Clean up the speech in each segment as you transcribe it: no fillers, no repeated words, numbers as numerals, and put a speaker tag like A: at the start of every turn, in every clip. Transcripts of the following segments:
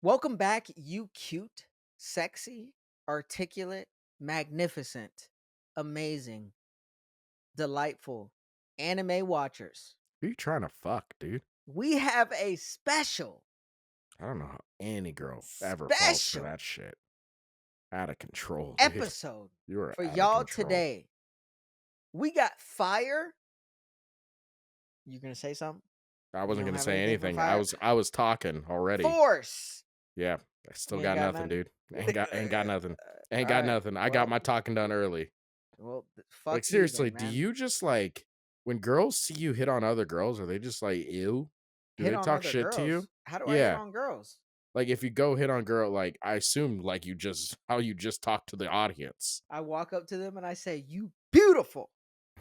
A: Welcome back, you cute, sexy, articulate, magnificent, amazing, delightful anime watchers.
B: Who you trying to fuck, dude?
A: We have a special,
B: I don't know how any girl ever falls for
A: special
B: that shit. Out of control, dude.
A: episode
B: You are
A: for
B: out of
A: y'all
B: control.
A: today. We got fire. You gonna say something?
B: I
A: You
B: wasn't
A: don't
B: gonna
A: have
B: say
A: anything for
B: anything. I
A: fire?
B: was I was talking already.
A: Force.
B: Yeah. I still
A: You ain't
B: got
A: got
B: nothing,
A: nothing?
B: dude. Ain't got nothing. Ain't
A: All
B: got
A: right.
B: nothing. I got
A: Well,
B: my talking done early.
A: fuck
B: Like
A: you
B: seriously,
A: then,
B: do
A: man.
B: you just like when girls see you hit on other girls, are they just like ew? Do
A: Hit
B: they
A: on
B: talk
A: other
B: shit to you?
A: girls. How do I hit
B: Yeah.
A: on girls?
B: Like if you go hit on girl, like I assume like you just how you just talk to the audience.
A: I walk up to them and I say, "You beautiful,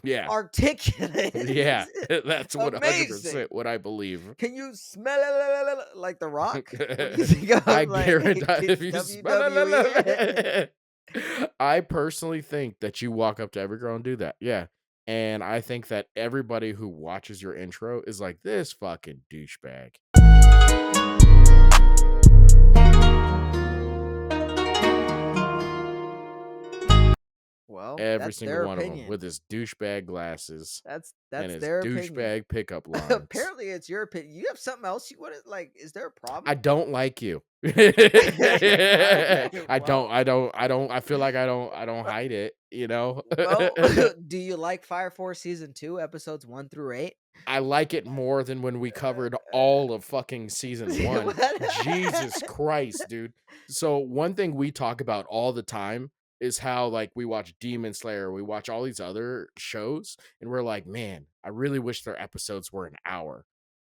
B: Yeah.
A: articulate,
B: Yeah. That's
A: amazing.
B: 100% what I believe.
A: Can you smell it like The Rock? What do you think
B: I
A: of like
B: guarantee if you smell
A: WWE?
B: I personally think that you walk up to every girl and do that. Yeah. And I think that everybody who watches your intro is like this fucking douchebag.
A: Well,
B: Every
A: that's
B: single
A: their
B: one of them
A: opinion.
B: with his douchebag glasses and
A: That's
B: his
A: their opinion.
B: douchebag pickup lines.
A: Apparently, it's your opinion. You have something else you want to like? Is there a
B: I
A: problem?
B: don't like you.
A: Okay,
B: I feel like I don't hide it, you know?
A: well, do you like Fire Force season 2, episodes 1 through 8?
B: I like it more than when we covered all of fucking season 1. Jesus
A: What?
B: Christ, dude. So one thing we talk about all the time is how like we watch Demon Slayer, we watch all these other shows, and we're like, man, I really wish their episodes were an hour.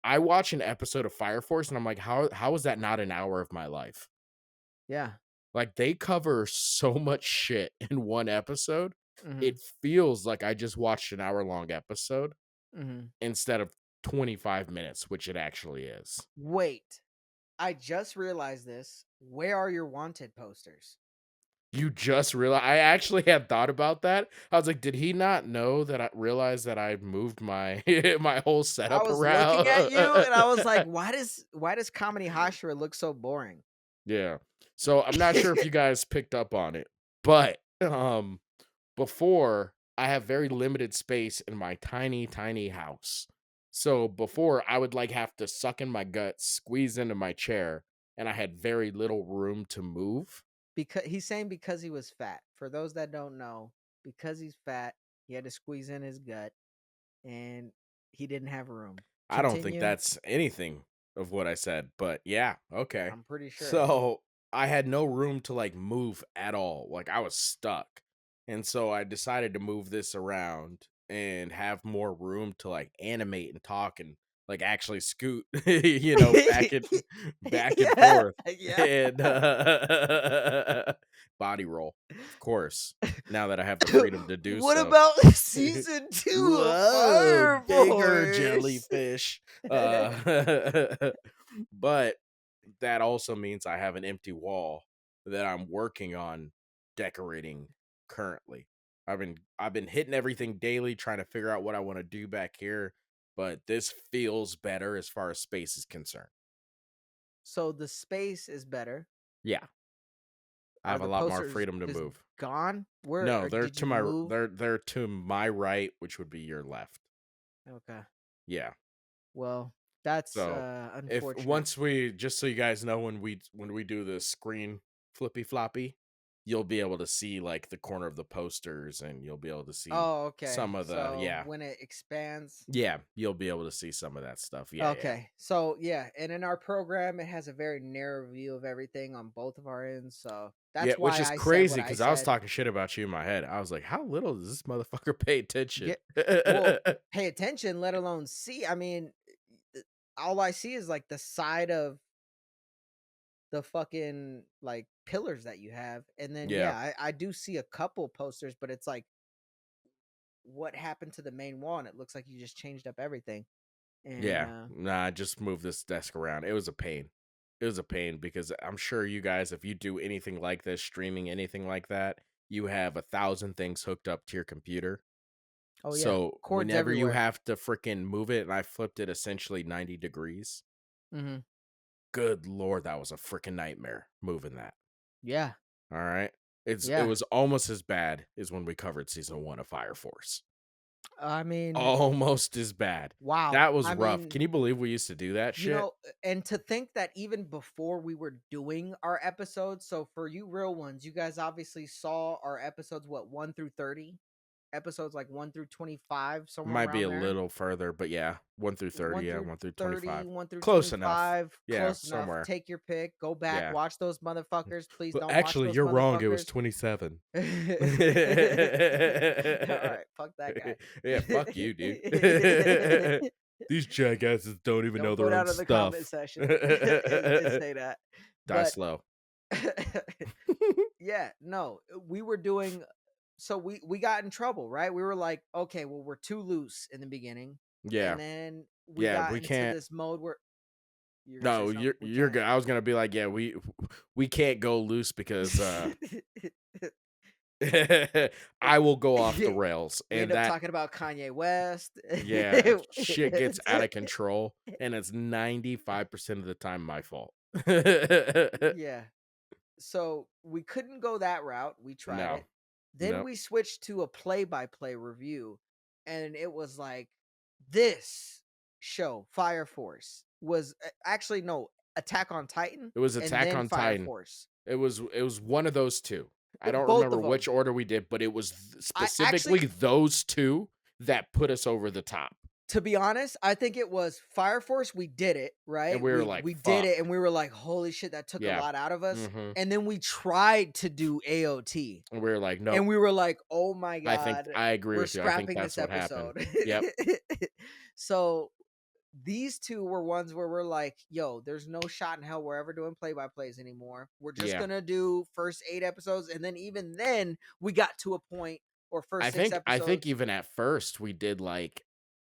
B: I watch an episode of Fire Force and I'm like, how is that not an hour of my life?
A: Yeah.
B: Like they cover so much shit in one episode.
A: hmm
B: It feels like I just watched an hour long episode
A: hmm
B: instead of 25 minutes, which it actually is.
A: Wait, I just realized this. Where are your wanted posters?
B: You just realize I actually had thought about that. I was like, did he not know that I realized that I moved my my whole
A: I
B: setup
A: was looking at
B: around?
A: you and I was like, why does Comedy Hashira look so boring?
B: Yeah. So I'm not sure if you guys picked up on it, but before I have very limited space in my tiny, tiny house. So before I would like have to suck in my guts, squeeze into my chair, and I had very little room to move.
A: Because he's saying because he was fat. For those that don't know, because he's fat, he had to squeeze in his gut and he didn't have room.
B: I don't think
A: Continue.
B: that's anything of what I said, but yeah, okay.
A: I'm pretty sure.
B: So I had no room to like move at all. Like I was stuck. And so I decided to move this around and have more room to like animate and talk and like actually scoot, back and
A: Yeah,
B: forth
A: yeah.
B: and body roll, of course. Now that I have the freedom to do
A: What
B: so.
A: about season 2 of
B: Whoa,
A: Fire
B: bigger
A: Force?
B: jellyfish. But that also means I have an empty wall that I'm working on decorating currently. I've been hitting everything daily trying to figure out what I want to do back here, but this feels better as far as space is concerned.
A: So the space is better.
B: Yeah, I
A: Are
B: have a
A: the
B: lot more
A: posters
B: freedom to
A: just
B: move.
A: gone? Where
B: No,
A: or did you move?
B: they're to my right, which would be your left.
A: Okay.
B: Yeah.
A: Well, that's
B: So if
A: unfortunate.
B: once we just so you guys know when we do the screen flippy floppy, you'll be able to see like the corner of the posters and you'll be able to see
A: Oh, okay.
B: some of the
A: So
B: yeah.
A: when it expands.
B: Yeah, you'll be able to see some of that stuff. Yeah, yeah.
A: Okay. So yeah, and in our program it has a very narrow view of everything on both of our ends. So
B: Yeah,
A: that's
B: which
A: why
B: is
A: I said
B: crazy
A: what I
B: because I was
A: said.
B: talking shit about you in my head. I was like, how little does this motherfucker pay attention?
A: Get well, pay attention, let alone see. I mean, all I see is like the side of the fucking like pillars that you have. And then
B: Yeah.
A: yeah, I do see a couple posters, but it's like what happened to the main wall? And it looks like you just changed up everything. And
B: Yeah. Nah, I just moved this desk around. It was a pain. It was a pain because I'm sure you guys, if you do anything like this, streaming anything like that, you have 1,000 things hooked up to your computer.
A: oh yeah,
B: So
A: cords
B: whenever you
A: everywhere.
B: have to freaking move it, and I flipped it essentially 90 degrees,
A: hmm
B: good lord, that was a freaking nightmare moving that.
A: Yeah.
B: All right. It
A: Yeah.
B: was almost as bad as when we covered season 1 of Fire Force.
A: I mean,
B: Almost as bad.
A: wow.
B: That was
A: I
B: rough.
A: mean,
B: Can you believe we used to do that shit?
A: and to think that even before we were doing our episodes, so for you real ones, you guys obviously saw our episodes, what, 1 through 30? Episodes like 1 through 25, somewhere
B: Might be
A: around
B: a
A: there.
B: little further, but yeah, 1 through 30,
A: 1
B: yeah,
A: through
B: 1 through
A: 30,
B: 25.
A: 1 through
B: Close enough.
A: 25,
B: Yeah,
A: close enough.
B: somewhere.
A: Take your pick, go back,
B: Yeah.
A: watch those motherfuckers. Please
B: But
A: don't watch
B: actually,
A: those
B: you're wrong, it was
A: motherfuckers.
B: 27.
A: All right, fuck that guy.
B: Yeah, fuck you, dude. These jackasses don't even know
A: Don't go
B: their own
A: down to the comment
B: stuff.
A: section and say that.
B: Die
A: But
B: slow.
A: yeah, no, we were doing so we got in trouble, right? We were like, okay, well, we're too loose in the beginning. And
B: Yeah.
A: then we
B: Yeah,
A: got
B: we
A: into
B: can't.
A: this mode where you're gonna say
B: No,
A: something. We
B: you're
A: can't.
B: good. I was gonna be like, yeah, we can't go loose because I will go off the rails,
A: We end
B: and
A: up
B: that
A: talking about Kanye West.
B: yeah, shit gets out of control, and it's 95% of the time my fault.
A: Yeah. So we couldn't go that route. We tried
B: No,
A: it. Then
B: no,
A: we switched to a play-by-play review, and it was like this show, Fire Force, was actually no, Attack on Titan,
B: it was
A: and
B: Attack
A: then
B: on
A: Fire
B: Titan.
A: Force.
B: It was one of those 2. I don't
A: Both
B: remember
A: of them.
B: which order we did, but it was
A: I
B: specifically
A: actually,
B: those 2 that put us over the top,
A: to be honest, I think it was Fire Force. We did it
B: and
A: right.
B: we were like,
A: We did
B: "Fuck."
A: it, and we were like, "Holy shit, that took a
B: Yeah.
A: lot out of us."
B: Mhm.
A: And then we tried to do AOT,
B: And we were like, "Nope."
A: and we were like, "Oh my
B: I think
A: god,
B: I agree
A: we're
B: with you. I think
A: scrapping
B: that's
A: this
B: what happened.
A: episode."
B: Yep.
A: So these two were ones where we're like, "Yo, there's no shot in hell we're ever doing play by plays anymore. We're just
B: Yeah.
A: gonna do first 8 episodes." And then even then, we got to a point, or first six
B: I think
A: episodes.
B: even at first we did like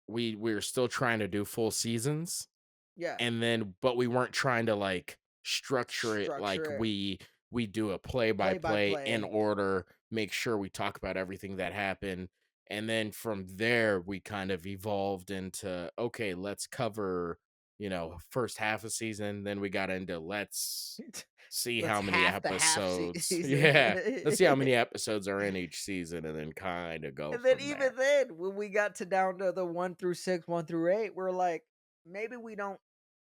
B: we were still trying to do full seasons,
A: Yeah,
B: and then but we weren't trying to like structure it like
A: structure it,
B: we do a play by
A: play by
B: play in
A: play.
B: order, make sure we talk about everything that happened. And then from there we kind of evolved into okay, let's cover, first half of season, then we got into let's see
A: Let's
B: how many
A: half the half
B: episodes.
A: season.
B: Yeah, let's see how many episodes are in each season and then kind of go
A: And then
B: from
A: even
B: there.
A: then, when we got to down to the 1 through 6, 1 through 8, we're like, maybe we don't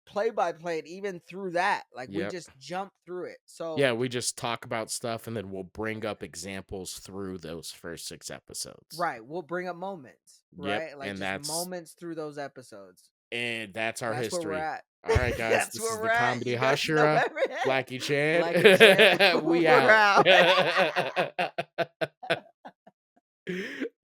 A: play by play it even through that. Like we
B: Yep.
A: just jump through it. So
B: Yeah, we just talk about stuff and then we'll bring up examples through those first 6 episodes.
A: right, we'll bring up moments,
B: Yep,
A: right? Like just moments through those episodes.
B: and that's our
A: That's where we're
B: history.
A: at.
B: All right, guys,
A: That's
B: this
A: where
B: is
A: we're
B: the
A: at.
B: comedy
A: You guys know
B: Hashira,
A: every
B: Blackie
A: Blackie Chan,
B: Chan. We
A: we're
B: out.
A: out.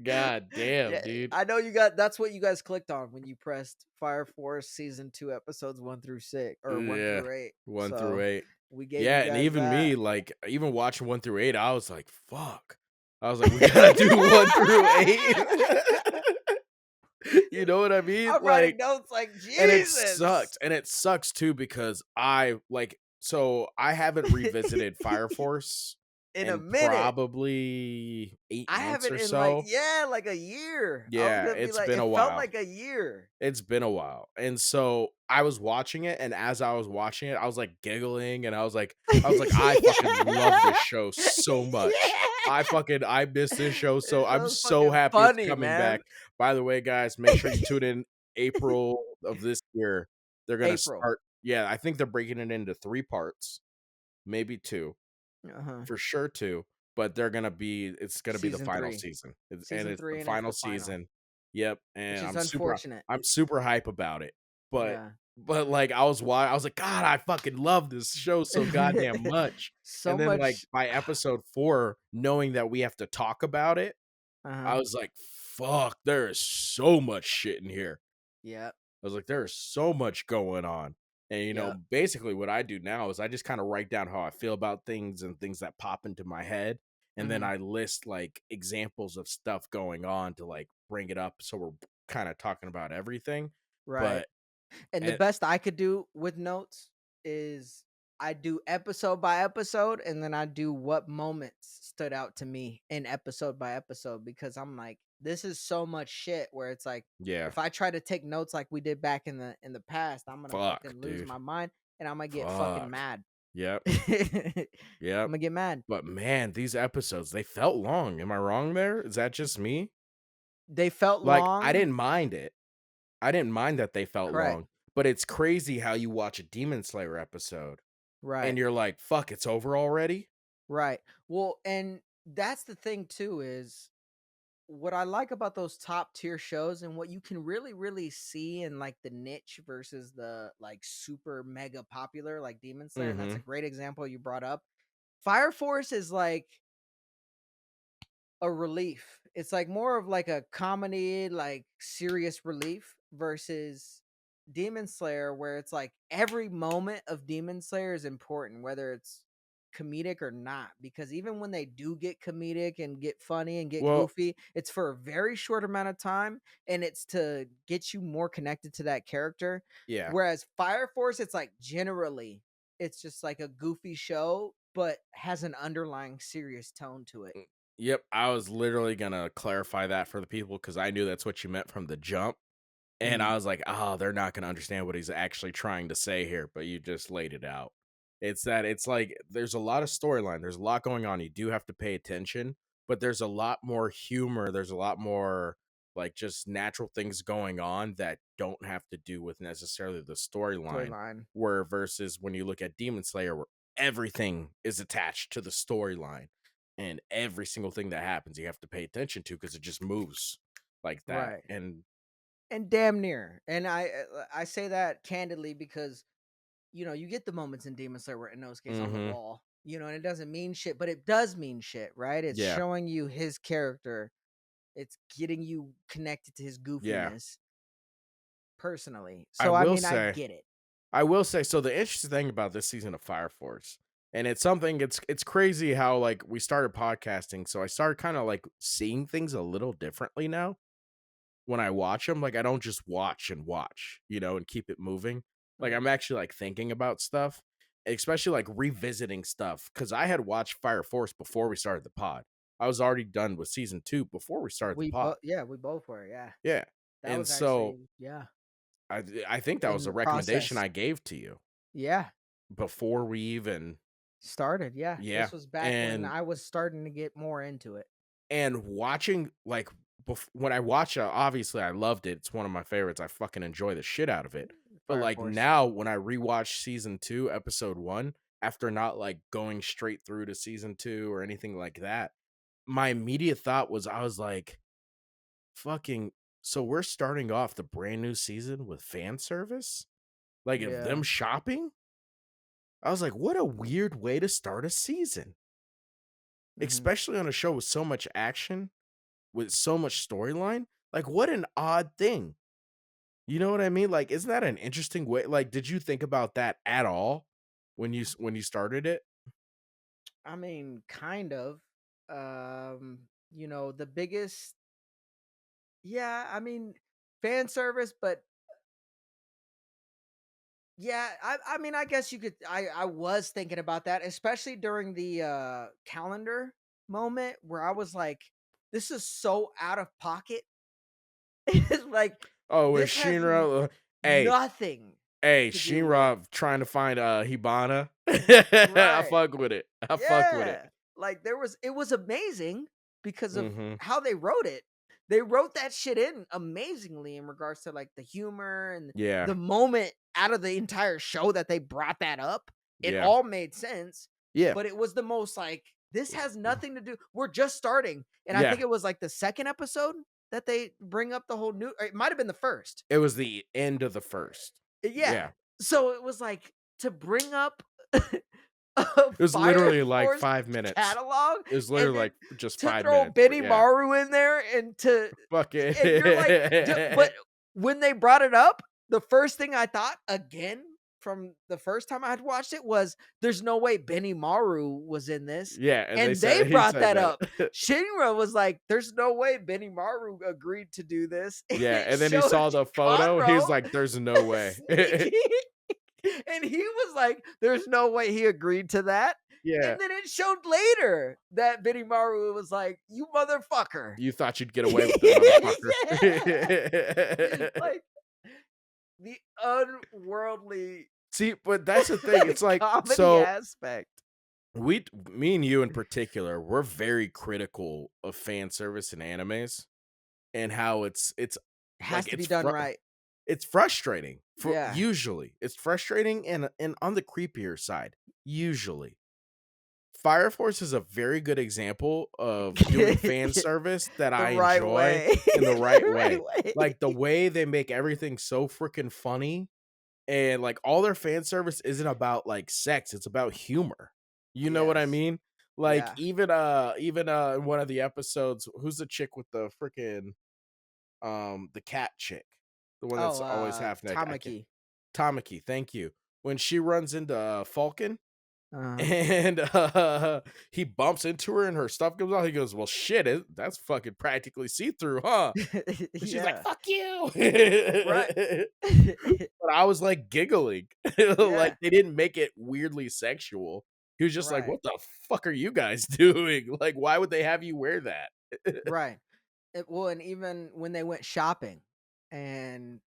B: God damn,
A: Yeah,
B: dude.
A: I know you got that's what you guys clicked on when you pressed Fire Force season 2 episodes 1 through 6 or 1
B: Yeah,
A: through 8.
B: 1 through
A: So
B: 8.
A: we gave
B: Yeah,
A: you
B: and
A: guys
B: even
A: that.
B: me, like, even watching 1 through 8, I was like, "Fuck." I was like, "We gotta do 1 through 8." You know what I mean?
A: I'm writing
B: Like,
A: notes like
B: and it
A: Jesus.
B: sucked, and it sucks too because I haven't revisited Fire Force
A: In a
B: in
A: minute.
B: probably 8
A: I have
B: months
A: it
B: or
A: in like,
B: so.
A: yeah, like a year. I was
B: Yeah,
A: gonna be
B: it's
A: like,
B: been
A: it
B: a
A: felt
B: while.
A: like a year.
B: It's been a while. And so I was watching it, and as I was watching it, I was like giggling and I was like, I fucking love this
A: Yeah.
B: show so much.
A: Yeah.
B: I miss this show so
A: That
B: I'm
A: was
B: so
A: fucking
B: happy it's
A: funny,
B: coming
A: man.
B: back. By the way, guys, make sure you tune in April of this year. They're gonna
A: April.
B: start. Yeah, I think they're breaking it into 3 parts, maybe 2,
A: Uh-huh.
B: for sure 2, but it's gonna be the
A: Season
B: final
A: 3.
B: season. And
A: Season
B: it's the
A: 3, and it's
B: final
A: the final,
B: season. Yep,
A: which
B: and
A: is unfortunate.
B: I'm super hype about it. But
A: Yeah.
B: like I was like, God, I fucking love this show so goddamn much.
A: So
B: And then like
A: much.
B: by episode 4, knowing that we have to talk about it, I
A: Uh-huh.
B: was like, fuck, there is so much shit in here.
A: Yep.
B: I was like, there is so much going on. And
A: Yep.
B: basically what I do now is I just kind of write down how I feel about things and things that pop into my head. And then
A: Mhm.
B: I list like examples of stuff going on to like bring it up. So we're kind of talking about everything.
A: Right.
B: But
A: And the
B: eh,
A: best I could do with notes is I do episode by episode, and then I do what moments stood out to me in episode by episode, because I'm like, this is so much shit where it's like
B: yeah,
A: if I try to take notes like we did back in the past, I'm gonna
B: fuck,
A: fucking lose
B: dude.
A: my mind. and Imma get fucking
B: Fuck.
A: mad.
B: Yep, yep.
A: Imma get mad.
B: But man, these episodes, they felt long. Am I wrong there? Is that just me?
A: They felt
B: Like, I
A: long.
B: didn't mind it. I didn't mind that they felt
A: Correct.
B: long, but it's crazy how you watch a Demon Slayer episode
A: Right.
B: and you're like, "Fuck, it's over already?"
A: Right. Well, and that's the thing too is what I like about those top tier shows and what you can really, really see in like the niche versus the like super mega popular like Demon Slayer, and that's a
B: Mhm.
A: great example you brought up. Fire Force is like a relief. It's like more of like a comedy, like serious relief versus Demon Slayer, where it's like every moment of Demon Slayer is important, whether it's comedic or not. Because even when they do get comedic and get funny and get
B: Well,
A: goofy, it's for a very short amount of time and it's to get you more connected to that character.
B: yeah.
A: Whereas Fire Force, it's like generally, it's just like a goofy show, but has an underlying serious tone to it.
B: Mm, yep, I was literally gonna clarify that for the people because I knew that's what you meant from the jump. And
A: Mm.
B: I was like, "Oh, they're not gonna understand what he's actually trying to say here," but you just laid it out. It's that it's like there's a lot of storyline, there's a lot going on, you do have to pay attention, but there's a lot more humor, there's a lot more, like, just natural things going on that don't have to do with necessarily the storyline,
A: Storyline.
B: where versus when you look at Demon Slayer, where everything is attached to the storyline, and every single thing that happens, you have to pay attention to because it just moves like that,
A: Right.
B: and
A: And damn near. And I say that candidly because you get the moments in Demon Slayer where Inosuke's on the
B: mhm.
A: wall, and it doesn't mean shit, but it does mean shit, right? It's
B: Yeah,
A: showing you his character. It's getting you connected to his
B: yeah.
A: goofiness personally.
B: I
A: So I
B: will
A: mean, I
B: say
A: get it.
B: I will say, so the interesting thing about this season of Fire Force, and it's something it's crazy how, like, we started podcasting, so I started kinda, like, seeing things a little differently now when I watch them. Like, I don't just watch and watch, and keep it moving. Like,
A: Mm.
B: I'm actually, like, thinking about stuff, especially, like, revisiting stuff because I had watched Fire Force before we started the pod. I was already done with season 2 before we started the
A: We
B: pod.
A: both, yeah, we both were, yeah.
B: Yeah,
A: That
B: and
A: was
B: so
A: actually, yeah,
B: I think that
A: in
B: was a
A: the
B: recommendation
A: process.
B: I gave to you
A: Yeah,
B: before we even
A: started. Yeah,
B: yeah,
A: this was back when
B: and
A: I was starting to get more into it.
B: watching, like, when I watch it, obviously, I loved it, it's one of my favorites, I fucking enjoy the shit out of it, but,
A: Fire
B: like,
A: Force.
B: now when I rewatch season 2, episode 1, after not, like, going straight through to season 2 or anything like that, my immediate thought was, I was like, "Fucking so we're starting off the brand new season with fan service? Like, of them
A: Yeah.
B: shopping?" I was like, "What a weird way to start a season."
A: Hmm.
B: Especially on a show with so much action, with so much storyline. Like, what an odd thing. You know what I mean? Like, isn't that an interesting way? Like, did you think about that at all when you started it?
A: I mean, kind of. The biggest, yeah, I mean, fan service, but yeah, I mean, I guess you could I was thinking about that, especially during the calendar moment where I was like, this is so out of pocket. It's like
B: Oh, with
A: this has
B: Shinra, hey,
A: nothing
B: hey,
A: to do with
B: Shinra trying to find hibana. I
A: right.
B: fuck with it. I fuck with it.
A: Yeah. Like it was amazing because of
B: Mhm.
A: how they wrote it. They wrote that shit in amazingly in regards to like the humor and
B: Yeah.
A: the moment out of the entire show that they brought that up. It
B: Yeah.
A: all made sense,
B: Yeah.
A: but it was the most like this has nothing to do. We're just starting. And I think
B: Yeah.
A: it was like the second episode that they bring up the whole new or it might have been the first.
B: It was the end of the first.
A: Yeah.
B: Yeah.
A: So it was like to bring up a
B: It was
A: Fire
B: literally like
A: Force
B: 5 minutes.
A: catalog
B: It was
A: and
B: literally
A: then
B: like just
A: to
B: 5
A: throw
B: minutes, but yeah.
A: Benimaru in there
B: Fucking
A: and you're like, but when they brought it up, the first thing I thought again from the first time I had watched it was there's no way Benimaru was in this.
B: yeah, and
A: And they
B: he
A: brought
B: said
A: that
B: that.
A: up. Shinra was like, there's no way Benimaru agreed to do this. And
B: Yeah,
A: it
B: and then he
A: showed
B: saw the photo,
A: Conro
B: he's like, "There's no way."
A: sneaking. And he was like, there's no way he agreed to that.
B: Yeah.
A: And then it showed later that Benimaru was like, you motherfucker.
B: You thought you'd get away with it, motherfucker.
A: Yeah. Like the unworldly.
B: See, but that's the thing. It's like
A: Comedy
B: so
A: aspect.
B: me and you in particular, we're very critical of fan service in animes and how it's
A: It
B: like
A: has to be done right.
B: it's frustrating for
A: Yeah.
B: usually. It's frustrating and on the creepier side, usually. Fire Force is a very good example of doing fan
A: The
B: service that I
A: right
B: enjoy
A: way.
B: in the right
A: The right
B: way.
A: way.
B: Like the way they make everything so freaking funny and like all their fan service isn't about like sex, it's about humor. You know what I
A: Yes.
B: mean? Like
A: Yeah.
B: even in one of the episodes, who's the chick with the freaking the cat chick? The one
A: Oh,
B: that's always half naked. I can't
A: tamaki.
B: Tamaki, thank you. When she runs into Falcon
A: Uh-huh.
B: and he bumps into her and her stuff comes out, he goes, "Well shit, that's fucking practically see-through, huh?" And she's like,
A: Yeah.
B: "Fuck you."
A: Right.
B: But I was, like, giggling. Like,
A: Yeah.
B: they didn't make it weirdly sexual. He was just like,
A: Right.
B: "What the fuck are you guys doing? Like, why would they have you wear that?"
A: Right. Well, and even when they went shopping and,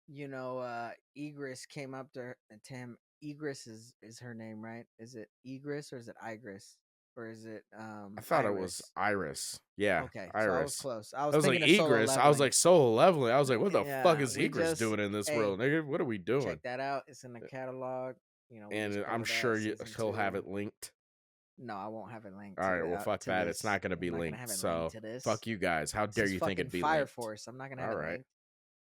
A: Egress came up to him. Egress is her name, right? Is it Egress or is it Igris? Or is it
B: I thought it was
A: Iris?
B: Iris. Yeah,
A: Okay, so I was
B: Iris.
A: close. I
B: I
A: was
B: was like,
A: thinking of Solo
B: "Egress?" I was
A: Leveling.
B: like, "Solo Leveling?" I was like, "What the fuck
A: Yeah,
B: is
A: we
B: Egress
A: just
B: doing in this
A: hey,
B: world, nigga? What are we doing?"
A: check that out. It's in the catalog. We just
B: And I'm
A: covered
B: sure
A: that
B: you
A: season
B: he'll have
A: 2.
B: it linked.
A: No, I won't have it linked to
B: Alright, well, fuck
A: to
B: that, it's
A: this.
B: not gonna
A: I'm
B: be
A: not gonna
B: linked,
A: have it linked
B: so
A: to this.
B: fuck you guys. How
A: This
B: dare
A: is
B: you think
A: fucking
B: it'd be
A: Fire
B: linked?
A: Force. I'm not gonna have it
B: Alright.
A: linked.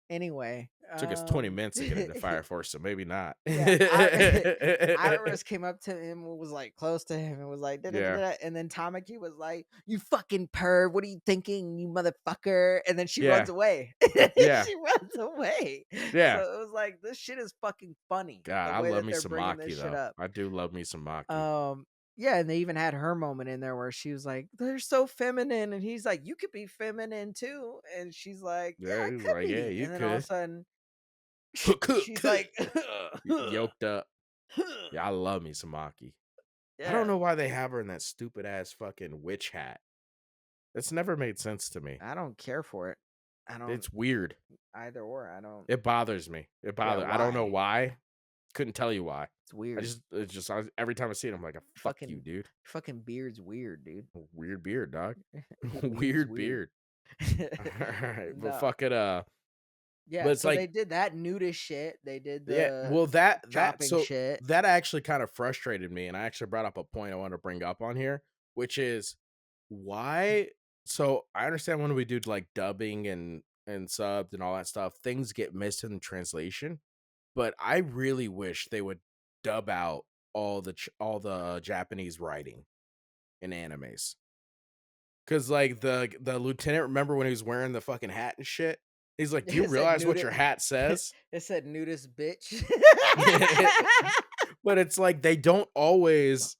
A: Anyway,
B: Took us 20 minutes to get into Fire Force, so maybe not.
A: yeah, Iris came up to him and was like close to him and was like, da, da, da,
B: Yeah.
A: da. And then Tamaki was like, "You fucking perv! What are you thinking, you motherfucker?" And then she runs
B: Yeah.
A: away.
B: Yeah.
A: She runs away. So
B: Yeah.
A: it was like this shit is fucking funny
B: God,
A: the
B: I
A: way
B: love
A: that
B: me
A: they're
B: some
A: bringing this
B: Maki,
A: shit
B: though.
A: up.
B: I do love me some Maki.
A: Um, yeah, and they even had her moment in there where she was like, "They're so feminine," and he's like, "You could be feminine too," and she's like, "Yeah,
B: Yeah,
A: I
B: he's
A: could
B: like, "Yeah,
A: be,"
B: you
A: and then all of a
B: could."
A: sudden, she's like,
B: Yoked up. Yeah, I love me some Maki. I don't
A: "Yeah."
B: know why they have her in that stupid ass fucking witch hat. It's never made sense to me.
A: I don't care for it. I don't
B: It's weird.
A: either or. I don't.
B: It bothers me.
A: Yeah,
B: I don't know
A: why?
B: why. Couldn't tell you why.
A: It's weird.
B: Every time I see it, I'm like, "Fuck you,
A: Fucking
B: dude.
A: fucking beard's weird, dude.
B: Weird beard, dog.
A: Your beard's
B: Weird
A: weird.
B: beard." Alright, but
A: No.
B: fuck it,
A: Yeah,
B: but it's
A: so they
B: like
A: did that nudist shit. They did
B: yeah,
A: the
B: well,
A: shopping shit.
B: that actually kind of frustrated me, and I actually brought up a point I want to bring up on here, which is why so I understand when we do, like, dubbing and subbed and all that stuff, things get missed in translation, but I really wish they would dub out all the Japanese writing in animes. 'Cause, like, the lieutenant, remember when he was wearing the fucking hat and shit? He's like, "Do you
A: It said
B: realize what your
A: nudist.
B: hat says?"
A: It said nudist bitch.
B: But it's like they don't always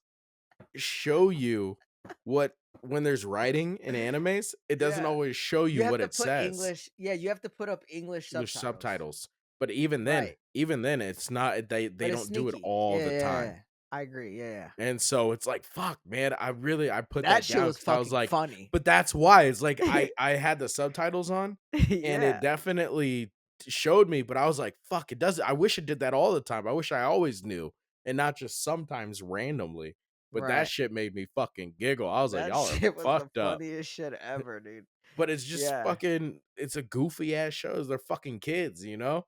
B: show you what when there's writing in animes, it doesn't
A: Yeah.
B: always show you
A: You have
B: what
A: to
B: it
A: put
B: says.
A: English. Yeah, you have to put up English
B: There's
A: subtitles.
B: subtitles. But
A: Right.
B: even then, it's not they
A: But it's
B: don't do it
A: sneaky.
B: all
A: Yeah,
B: the
A: yeah,
B: time.
A: yeah. I agree. Yeah, yeah.
B: And so it's like, fuck, man, I put
A: That
B: that
A: shit
B: down
A: was
B: because I was
A: fucking
B: like,
A: funny.
B: but that's why it's like I had the subtitles on and it
A: Yeah.
B: definitely showed me, but I was like, fuck, it doesn't. I wish it did that all the time. I wish I always knew and not just sometimes randomly. But that
A: Right.
B: shit made me fucking giggle. I was like,
A: That
B: y'all are
A: shit was the
B: fucked up.
A: funniest shit ever, dude.
B: But it's just
A: Yeah.
B: fucking, it's a goofy ass shows. They're fucking kids, you know?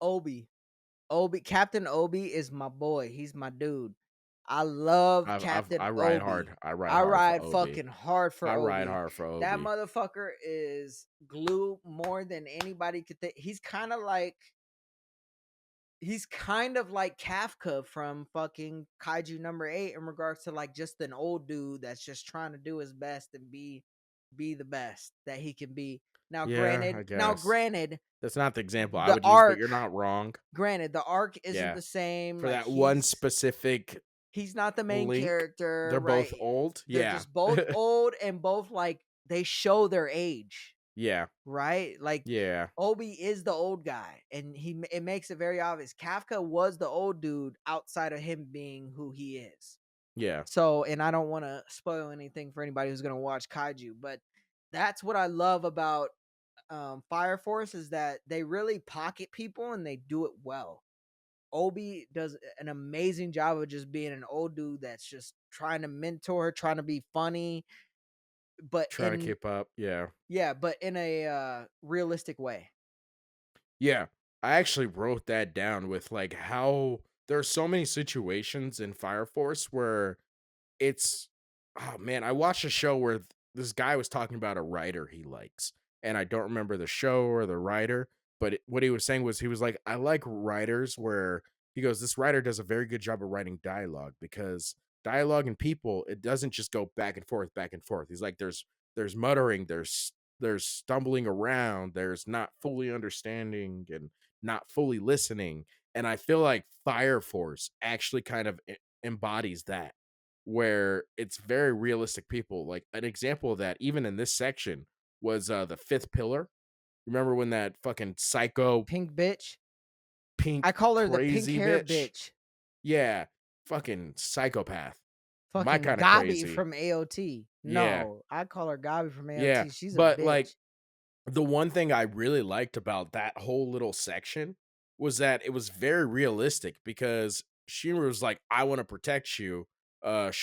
A: Obi. Captain Obi is my boy. He's my dude. I love Captain
B: I ride
A: Obi.
B: hard. I ride
A: I
B: hard for
A: ride
B: Obi.
A: fucking hard for
B: I ride
A: Obi.
B: hard for
A: That
B: Obi.
A: motherfucker is glue more than anybody could think. He's kind of like Kafka from fucking Kaiju number 8 in regards to like just an old dude that's just trying to do his best and be the best that he can be. Now
B: Yeah,
A: granted,
B: I
A: now
B: guess.
A: granted,
B: That's not the example I
A: the
B: would use, but
A: arc
B: you're not wrong.
A: granted, the arc isn't
B: Yeah.
A: the same.
B: For
A: Like
B: that one specific
A: he's not the main
B: link,
A: character,
B: they're both
A: right?
B: old.
A: They're
B: Yeah.
A: just both old and both like they show their age,
B: Yeah.
A: right? Like
B: Yeah.
A: Obi is the old guy, and it makes it very obvious. Kafka was the old dude outside of him being who he is.
B: Yeah.
A: So, and I don't want to spoil anything for anybody who's gonna watch Kaiju, but that's what I love about Fire Force is that they really pocket people and they do it well. Obi does an amazing job of just being an old dude that's just trying to mentor, trying to be funny, but
B: Trying to
A: in
B: keep up. Yeah.
A: yeah, but in a realistic way.
B: Yeah. I actually wrote that down with like how there are so many situations in Fire Force where it's oh man, I watched a show where this guy was talking about a writer he likes, and I don't remember the show or the writer, but what he was saying was he was like, I like writers where he goes, this writer does a very good job of writing dialogue because dialogue and people, it doesn't just go back and forth, back and forth. He's like, there's muttering, there's stumbling around, there's not fully understanding and not fully listening. And I feel like Fire Force actually kind of embodies that where it's very realistic people. Like an example of that, even in this section, was the fifth pillar. Remember when that fucking psycho
A: Pink bitch. I
B: pink
A: call her the pink
B: crazy
A: hair
B: bitch?
A: bitch.
B: Yeah, fucking psychopath. My
A: Fucking
B: kind of
A: Gabi
B: crazy.
A: from AOT.
B: Yeah,
A: No, I call her Gabi from
B: yeah.
A: AOT. She's a
B: But like
A: bitch.
B: the one thing I really liked about that whole little section was that it was very realistic because Shinra was like, I want to protect you.
A: The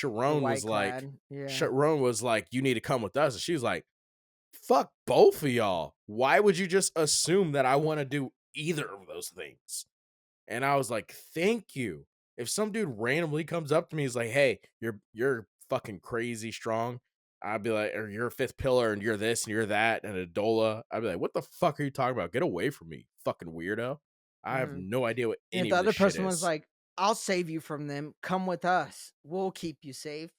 A: white clad. Yeah.
B: Sharon was like, you need to come with us. And she was like, fuck both of y'all. Why would you just assume that I want to do either of those things? And I was like, thank you. If some dude randomly comes up to me, he's like, hey, you're fucking crazy strong. I'd be like, or you're a fifth pillar and you're this and you're that and a dola. I'd be like, what the fuck are you talking about? Get away from me, fucking weirdo. I have
A: Mhm.
B: no idea what
A: And if
B: any
A: the
B: of this
A: other
B: shit
A: person was
B: is.
A: like, "I'll save you from them. Come with us. We'll keep you safe."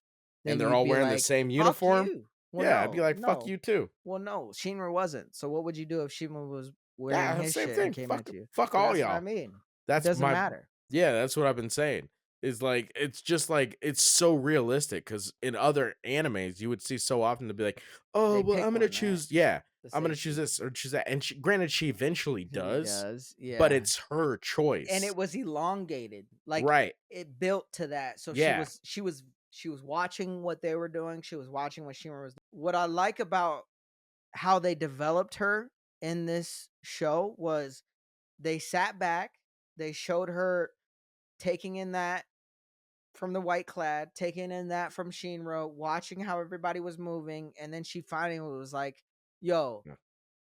B: And
A: Then
B: they're
A: you'd
B: all
A: be
B: wearing the
A: like,
B: same
A: "Fuck
B: uniform.
A: you." Well,
B: Yeah, I'd be
A: no,
B: like, fuck
A: no.
B: you too.
A: Well, no, Shinra wasn't. So what would you do if Shinra was wearing
B: Yeah,
A: his
B: same
A: shit and
B: thing.
A: came at you?
B: Fuck
A: So
B: all
A: that's what I
B: y'all.
A: mean. It
B: That's
A: doesn't
B: my
A: matter.
B: yeah, that's what I've been saying. Is like it's just like it's so realistic because in other animes you would see so often to be like, oh
A: They
B: well,
A: pick
B: I'm gonna
A: one, right?
B: choose, yeah,
A: The
B: I'm gonna choose
A: safety.
B: this or choose that. And granted, she eventually
A: He
B: does,
A: does.
B: but
A: Yeah.
B: it's her
A: And
B: choice.
A: it was elongated. Like
B: Right.
A: it built to that. So
B: Yeah.
A: she was watching what they were doing. She was watching what Shinra was. What I like about how they developed her in this show was they sat back, they showed her taking in that from the white clad, taking in that from Shinra, watching how everybody was moving, and then she finally was like, "Yo,
B: Yeah.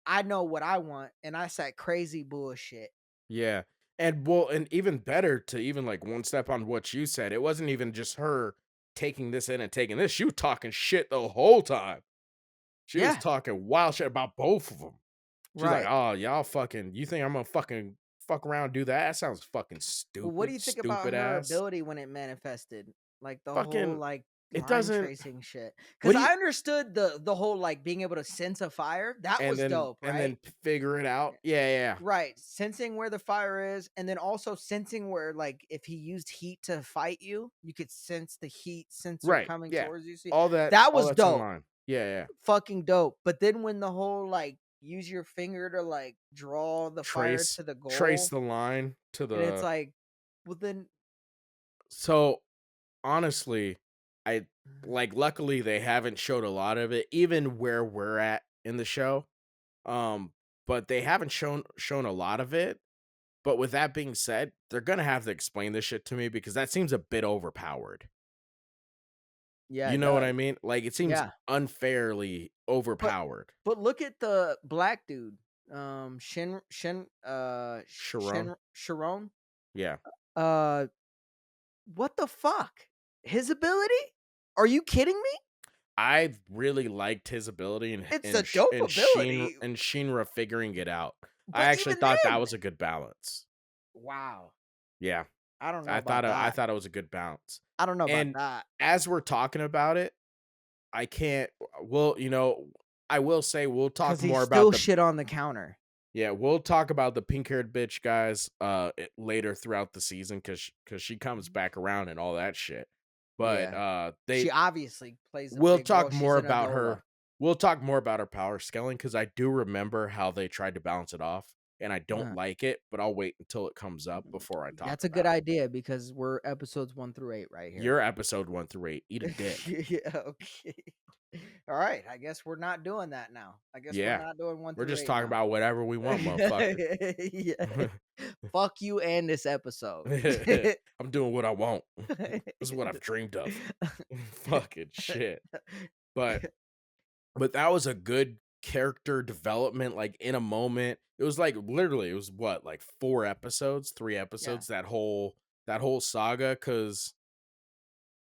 A: I know what I want," and I said crazy bullshit.
B: Yeah. And well, and even better to even like one step on what you said, it wasn't even just her taking this in and taking this. She was talking shit the whole time. She was
A: Yeah,
B: talking wild shit about both of them. She's like,
A: right.
B: "Oh, y'all fucking you think I'm gonna fucking fuck around and do that? That sounds fucking
A: Well, what do
B: stupid,
A: you think about
B: stupid
A: her
B: ass."
A: ability when it manifested? Like the whole
B: Fucking
A: like
B: it
A: line
B: doesn't
A: tracing shit.
B: what
A: Cause
B: do you
A: I understood the whole like being able to sense a fire. That was dope,
B: and
A: right?
B: then figure it out. Yeah, yeah.
A: Right. Sensing where the fire is, and then also sensing where like if he used heat to fight you, you could sense the heat sensor
B: Right.
A: coming
B: Yeah.
A: towards you. See, that
B: All
A: was
B: that's in
A: dope.
B: line. Yeah, yeah.
A: Fucking dope. But then when the whole like use your finger to like draw the fire
B: Trace
A: to the
B: trace
A: goal,
B: the line to
A: and it's
B: the
A: like, well then
B: so honestly, I like luckily they haven't showed a lot of it, even where we're at in the show. But they haven't shown a lot of it. But with that being said, they're gonna have to explain this shit to me because that seems a bit overpowered.
A: yeah,
B: You
A: it
B: know what I
A: does.
B: mean? Like it seems
A: Yeah.
B: unfairly
A: But
B: overpowered.
A: but look at the black dude.
B: Sharon?
A: Sharon.
B: Yeah.
A: Uh what the fuck? His ability? Are you kidding me?
B: I really liked his ability
A: It's a dope ability.
B: And Shinra figuring it out. I
A: But
B: actually
A: even
B: thought that
A: then,
B: was a good balance.
A: wow.
B: Yeah.
A: I don't know about
B: I
A: that.
B: thought it was a good balance.
A: I don't know about
B: And
A: that.
B: as we're talking about it, I can't well, I will say we'll talk
A: Cause he
B: more about
A: still
B: the
A: shit on the counter.
B: yeah, we'll talk about the pink-haired bitch guys later throughout the season cuz she comes back around and all that shit. But
A: Yeah. She
B: they
A: obviously plays a
B: we'll
A: big role.
B: talk
A: She's
B: more
A: an
B: about
A: Adola.
B: her. We'll talk more about her power scaling cuz I do remember how they tried to balance it off and I don't
A: Uh,
B: like it, but I'll wait until it comes up before I talk
A: that's a good
B: about it.
A: idea because we're episodes 1 through 8 right here.
B: Your episode 1 through 8, eat a dick.
A: Yeah, okay. All right, I guess we're not doing that now. I guess we're
B: Yeah.
A: not doing 1
B: We're
A: through
B: just
A: 8
B: talking
A: now.
B: about whatever we want, motherfucker.
A: Yeah. Fuck you and this episode.
B: I'm doing what I want. This is what I've dreamed of. Fucking shit. But that was a good character development, like, in a moment. It was, like, literally, it was what, like, 4 episodes, 3
A: Yeah,
B: episodes, that whole saga. Cause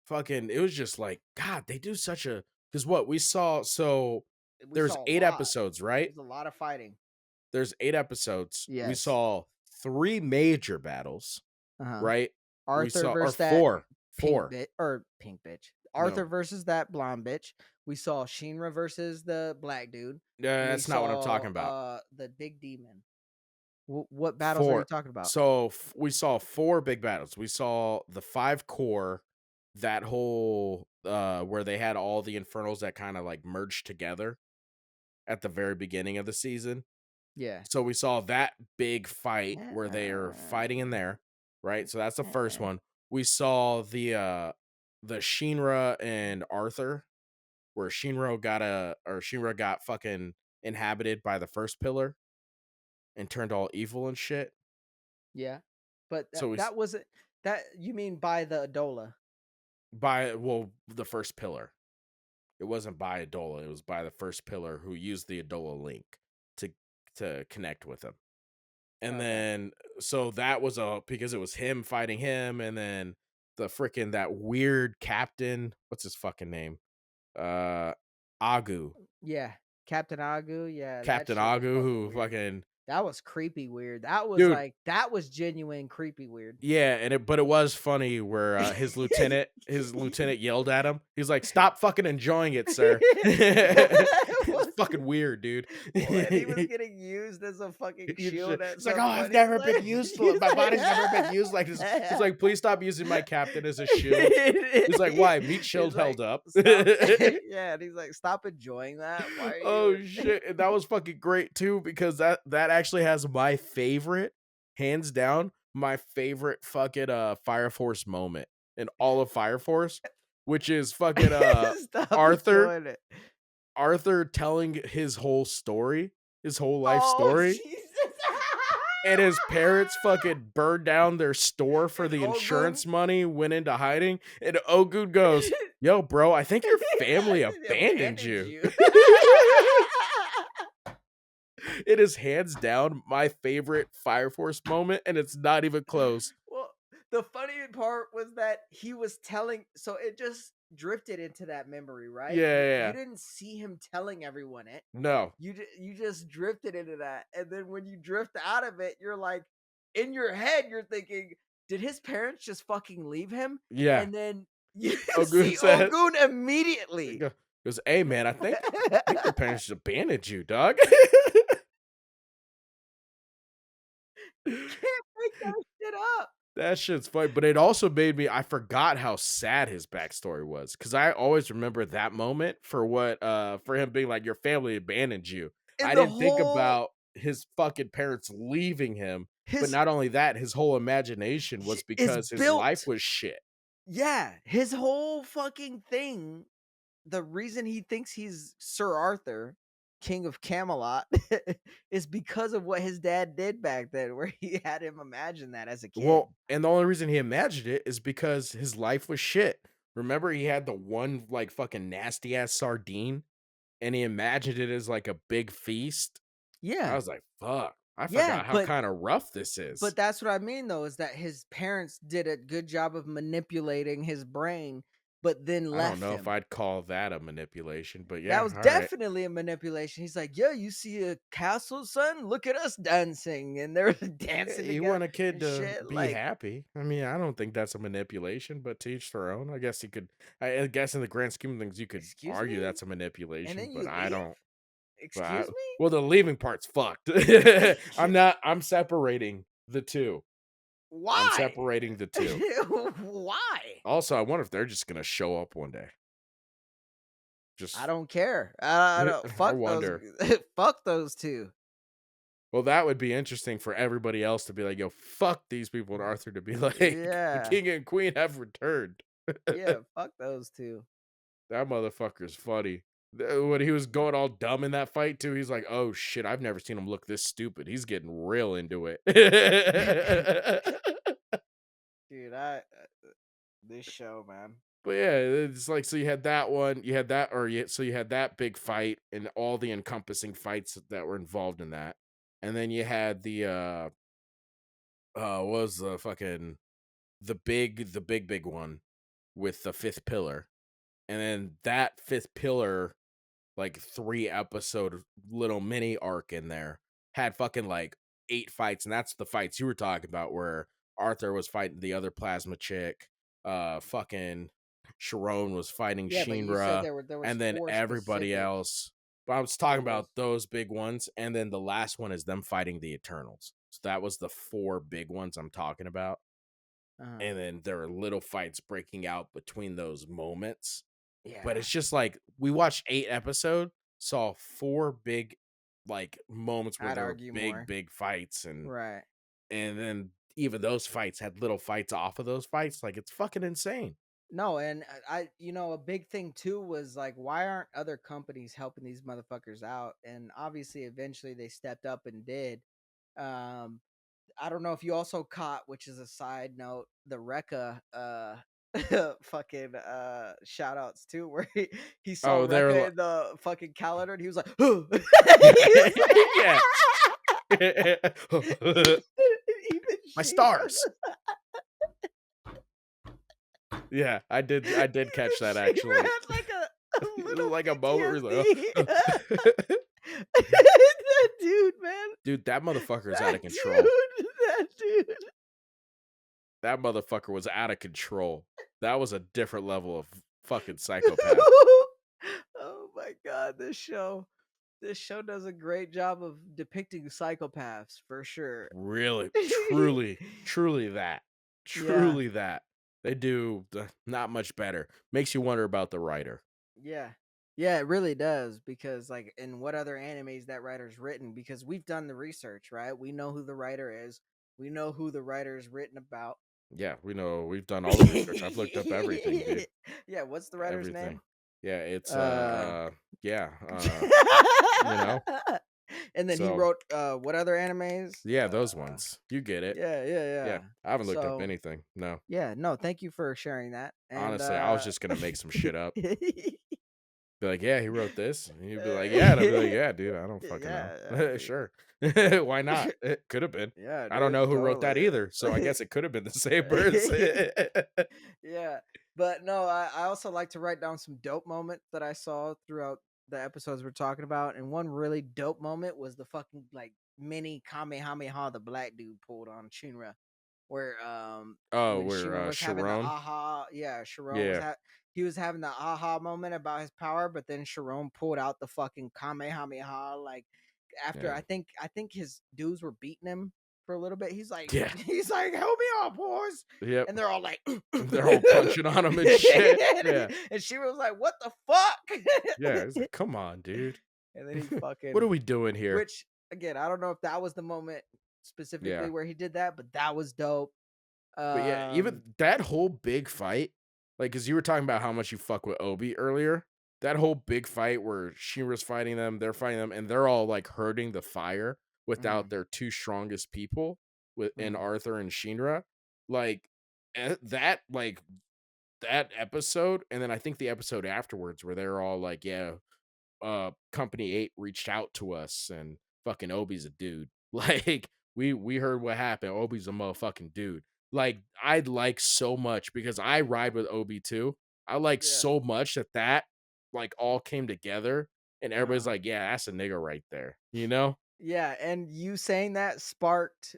B: fucking it was just like, God, they do such a. Cause what we saw, so
A: we
B: there's
A: saw a
B: 8
A: lot.
B: episodes, right?
A: There's a lot of fighting.
B: There's 8 episodes. We
A: Yes.
B: saw 3 major battles,
A: Uh-huh.
B: right? We
A: Arthur
B: saw or
A: versus that
B: 4,
A: pink
B: 4.
A: bitch or pink bitch. Arthur
B: No,
A: versus that blonde bitch. We saw Shinra versus the black dude. We
B: that's not what I'm
A: saw
B: talking about.
A: the big demon. What battles are you
B: 4.
A: talking about?
B: So, we saw 4 big battles. We saw the 5 core, that whole, where they had all the infernals that kinda, like, merged together at the very beginning of the season.
A: Yeah.
B: So, we saw that big fight where they are fighting in there, right? So, that's the first one. We saw the Shinra and Arthur, where Shinra got fucking inhabited by the first pillar and turned all evil and shit.
A: Yeah. But
B: So,
A: that wasn't that you mean by the Adola.
B: the first pillar. It wasn't by Adola, it was by the first pillar who used the Adola link to connect with him. And
A: Okay.
B: then so that was because it was him fighting him, and then the freaking that weird captain, what's his fucking name? Uh Agu.
A: Yeah. Captain Agu, yeah, that
B: Captain
A: shit was
B: Agu
A: fucking
B: who
A: weird.
B: fucking
A: That was creepy weird. That was
B: dude,
A: like that was genuine creepy weird.
B: yeah, and it was funny where his lieutenant yelled at him. He's like, "Stop fucking enjoying it, sir." It's
A: What?
B: fucking weird, dude.
A: When he was getting used as a fucking shield at
B: He's like, "Oh,
A: some
B: I've
A: point, he's
B: never
A: like,
B: been used to it.
A: he's
B: My
A: like,
B: body's never been used like this." He's like, "Please stop using my captain as a shield." He's like, "Why? Meat
A: he's
B: shield
A: like,
B: held up."
A: stop, yeah, and he's like, stop enjoying that. Why are
B: Oh
A: you?
B: shit, and that was fucking great too because that actually has my favorite, hands down, my favorite fucking Fire Force moment in all of Fire Force, which is fucking
A: Stop
B: Arthur
A: enjoying it.
B: Arthur telling his whole story, his whole life
A: Oh
B: story,
A: Jesus!
B: and his parents fucking burned down their store for
A: And
B: the
A: Ogun,
B: insurance money, went into hiding, and Ogun goes, "Yo, bro, I think your family abandoned
A: abandoned
B: you."
A: you.
B: It is hands down my favorite Fire Force moment, and it's not even close.
A: Well, the funny part was that he was telling, so it just drifted into that memory, right?
B: Yeah,
A: But
B: yeah,
A: you
B: yeah.
A: didn't see him telling everyone it.
B: No.
A: You just drifted into that, and then when you drift out of it, you're like, in your head, you're thinking, did his parents just fucking leave him?
B: Yeah.
A: And then you
B: Ogun
A: see
B: said,
A: Ogun
B: he
A: immediately.
B: goes, "Hey man, I think your parents just abandoned you, dog."
A: You can't make that shit up.
B: That shit's funny, but it also made me I forgot how sad his backstory was, because I always remember that moment for him being like, "Your family abandoned you."
A: And
B: I
A: the
B: didn't think
A: whole
B: about his fucking parents leaving him, but
A: his
B: not only that, his whole imagination was
A: is
B: because his life
A: built.
B: was shit.
A: Yeah, his whole fucking thing, the reason he thinks he's Sir Arthur, King of Camelot, is because of what his dad did back then, where he had him imagine that as a kid.
B: Well, and the only reason he imagined it is because his life was shit. Remember, he had the one like fucking nasty ass sardine, and he imagined it as like a big feast. I
A: Yeah,
B: was like, "Fuck, I
A: yeah,
B: forgot how kind of rough this is."
A: but that's what I mean though, is that his parents did a good job of manipulating his brain, but then
B: I don't
A: left
B: know if
A: him.
B: I'd call that a manipulation, but
A: That
B: yeah,
A: was
B: all right.
A: definitely a manipulation. He's like, "Yeah, you see a castle, son? Look at us dancing," and they're dancing
B: You
A: together
B: want a kid
A: and
B: to
A: shit.
B: be
A: Like,
B: happy. I mean, I don't think that's a manipulation, but to each their own. I guess you could. I guess in the grand scheme of things, you could
A: excuse
B: argue
A: me,
B: that's a
A: and
B: manipulation,
A: then
B: but
A: you
B: I
A: leave.
B: don't. But
A: Excuse
B: well, the leaving part's fucked.
A: me.
B: I'm not. I'm separating the two. I'm
A: Why?
B: separating the two.
A: Why?
B: Also, I wonder if they're just gonna show up one day.
A: I
B: Just,
A: don't care. I don't
B: I
A: fuck those.
B: wonder.
A: Fuck those two.
B: Well, that would be interesting for everybody else to be like, "Yo, fuck these people," and Arthur to be like, "The
A: Yeah,
B: king and queen have returned."
A: yeah. Fuck those two.
B: That motherfucker's funny. When he was going all dumb in that fight too, he's like, "Oh shit, I've never seen him look this stupid. He's getting real into it."
A: Dude, I this show, man.
B: But yeah, it's like so you had that one, you had that, so you had that big fight and all the encompassing fights that were involved in that, and then you had what was the fucking the big one with the fifth pillar, and then that fifth pillar like 3 episode little mini arc in there had fucking like 8 fights, and that's the fights you were talking about where Arthur was fighting the other plasma chick, fucking Sharon was fighting
A: Yeah, but you said
B: Shinra,
A: there was
B: and then
A: four
B: everybody
A: specific.
B: else. But I was
A: There
B: talking about
A: was.
B: those big ones, and then the last one is them fighting the Eternals. So that was the 4 big ones I'm talking about.
A: Uh,
B: And then there are little fights breaking out between those moments, but
A: yeah,
B: it's just like we watched 8 episodes, saw 4 big like moments where
A: I'd
B: there were
A: argue
B: big,
A: more.
B: big fights,
A: Right.
B: and then even those fights had little fights off of those fights. Like it's fucking insane.
A: No, and a big thing too was like, why aren't other companies helping these motherfuckers out? And obviously, eventually, they stepped up and did. Um, I don't know if you also caught, which is a side note, the Rekka fucking shout outs too, where he saw
B: Oh, they're
A: Rekka in the fucking calendar and he was like, he
B: yeah,
A: was
B: yeah.
A: even
B: My
A: she
B: stars. Yeah, I did catch
A: even
B: that
A: she
B: actually.
A: had like a
B: It was
A: little
B: like a moment where
A: PTSD.
B: he's like, oh.
A: That dude, man.
B: Dude, that motherfucker is out
A: That
B: of control.
A: dude. That dude.
B: That motherfucker was out of control. That was a different level of fucking psychopath.
A: Oh my god, this show does a great job of depicting psychopaths for sure.
B: Really, truly, truly that.
A: Yeah,
B: Truly that. They do not much better. Makes you wonder about the writer.
A: yeah. Yeah, it really does because like in what other animes that writer's written because we've done the research, right? We know who the writer is. We know who the writer is written about.
B: Yeah, we know we've done all the research. I've looked up everything, dude.
A: Yeah, what's the writer's
B: Everything.
A: name?
B: Yeah, it's
A: Uh
B: yeah, you know.
A: and then he
B: So,
A: wrote what other animes?
B: yeah, those ones. You get it.
A: Yeah, yeah,
B: Yeah,
A: yeah.
B: I haven't looked up
A: So
B: anything. No.
A: yeah, no, thank you for sharing that. And
B: Honestly, I was just going to make some shit up.
A: yeah,
B: Be like, "Yeah, he wrote this." And he'd be like, "Yeah." And I'd be like, "Yeah, dude, I don't fucking know."
A: yeah, dude.
B: Sure. Why not? It could have been.
A: Yeah,
B: I don't
A: dude,
B: know who wrote that
A: totally.
B: either, so I guess it could have been the same person.
A: Yeah, but no, I also like to write down some dope moments that I saw throughout the episodes we're talking about, and one really dope moment was the fucking like mini Kamehameha the black dude pulled on Shinra, where
B: Oh,
A: when
B: we're,
A: Shinra was having the
B: Sharon?
A: aha, yeah, Sharon was
B: Yeah,
A: he was having the aha moment about his power, but then Sharon pulled out the fucking Kamehameha like after
B: yeah,
A: I think his dudes were beating him for a little bit. He's like
B: yeah,
A: he's like help me out, boys,
B: yep.
A: and they're all like,
B: They're all punching on him and shit. Yeah,
A: and she was like, "What the fuck?"
B: yeah, it's like, "Come on, dude.
A: And then he
B: What are
A: fucking,
B: we doing here?"
A: which again, I don't know if that was the moment specifically
B: Yeah.
A: where he did that, but that was dope.
B: But yeah,
A: Um,
B: even that whole big fight, like, cause you were talking about how much you fuck with Obi earlier. That whole big fight where Shira's fighting them, they're fighting them, and they're all like hurting the fire without
A: mhm,
B: their 2 strongest people in
A: mhm,
B: Arthur and Shinra. Like that episode, and then I think the episode afterwards where they're all like, yeah, Company 8 reached out to us and fucking Obi's a dude. Like we heard what happened. Obi's a motherfucking dude. Like I'd like so much because I ride with Obi too. I like
A: yeah,
B: so much that like all came together and everybody's
A: uh-huh.
B: like, yeah, that's a nigga right there. You know?
A: Yeah, and you saying that sparked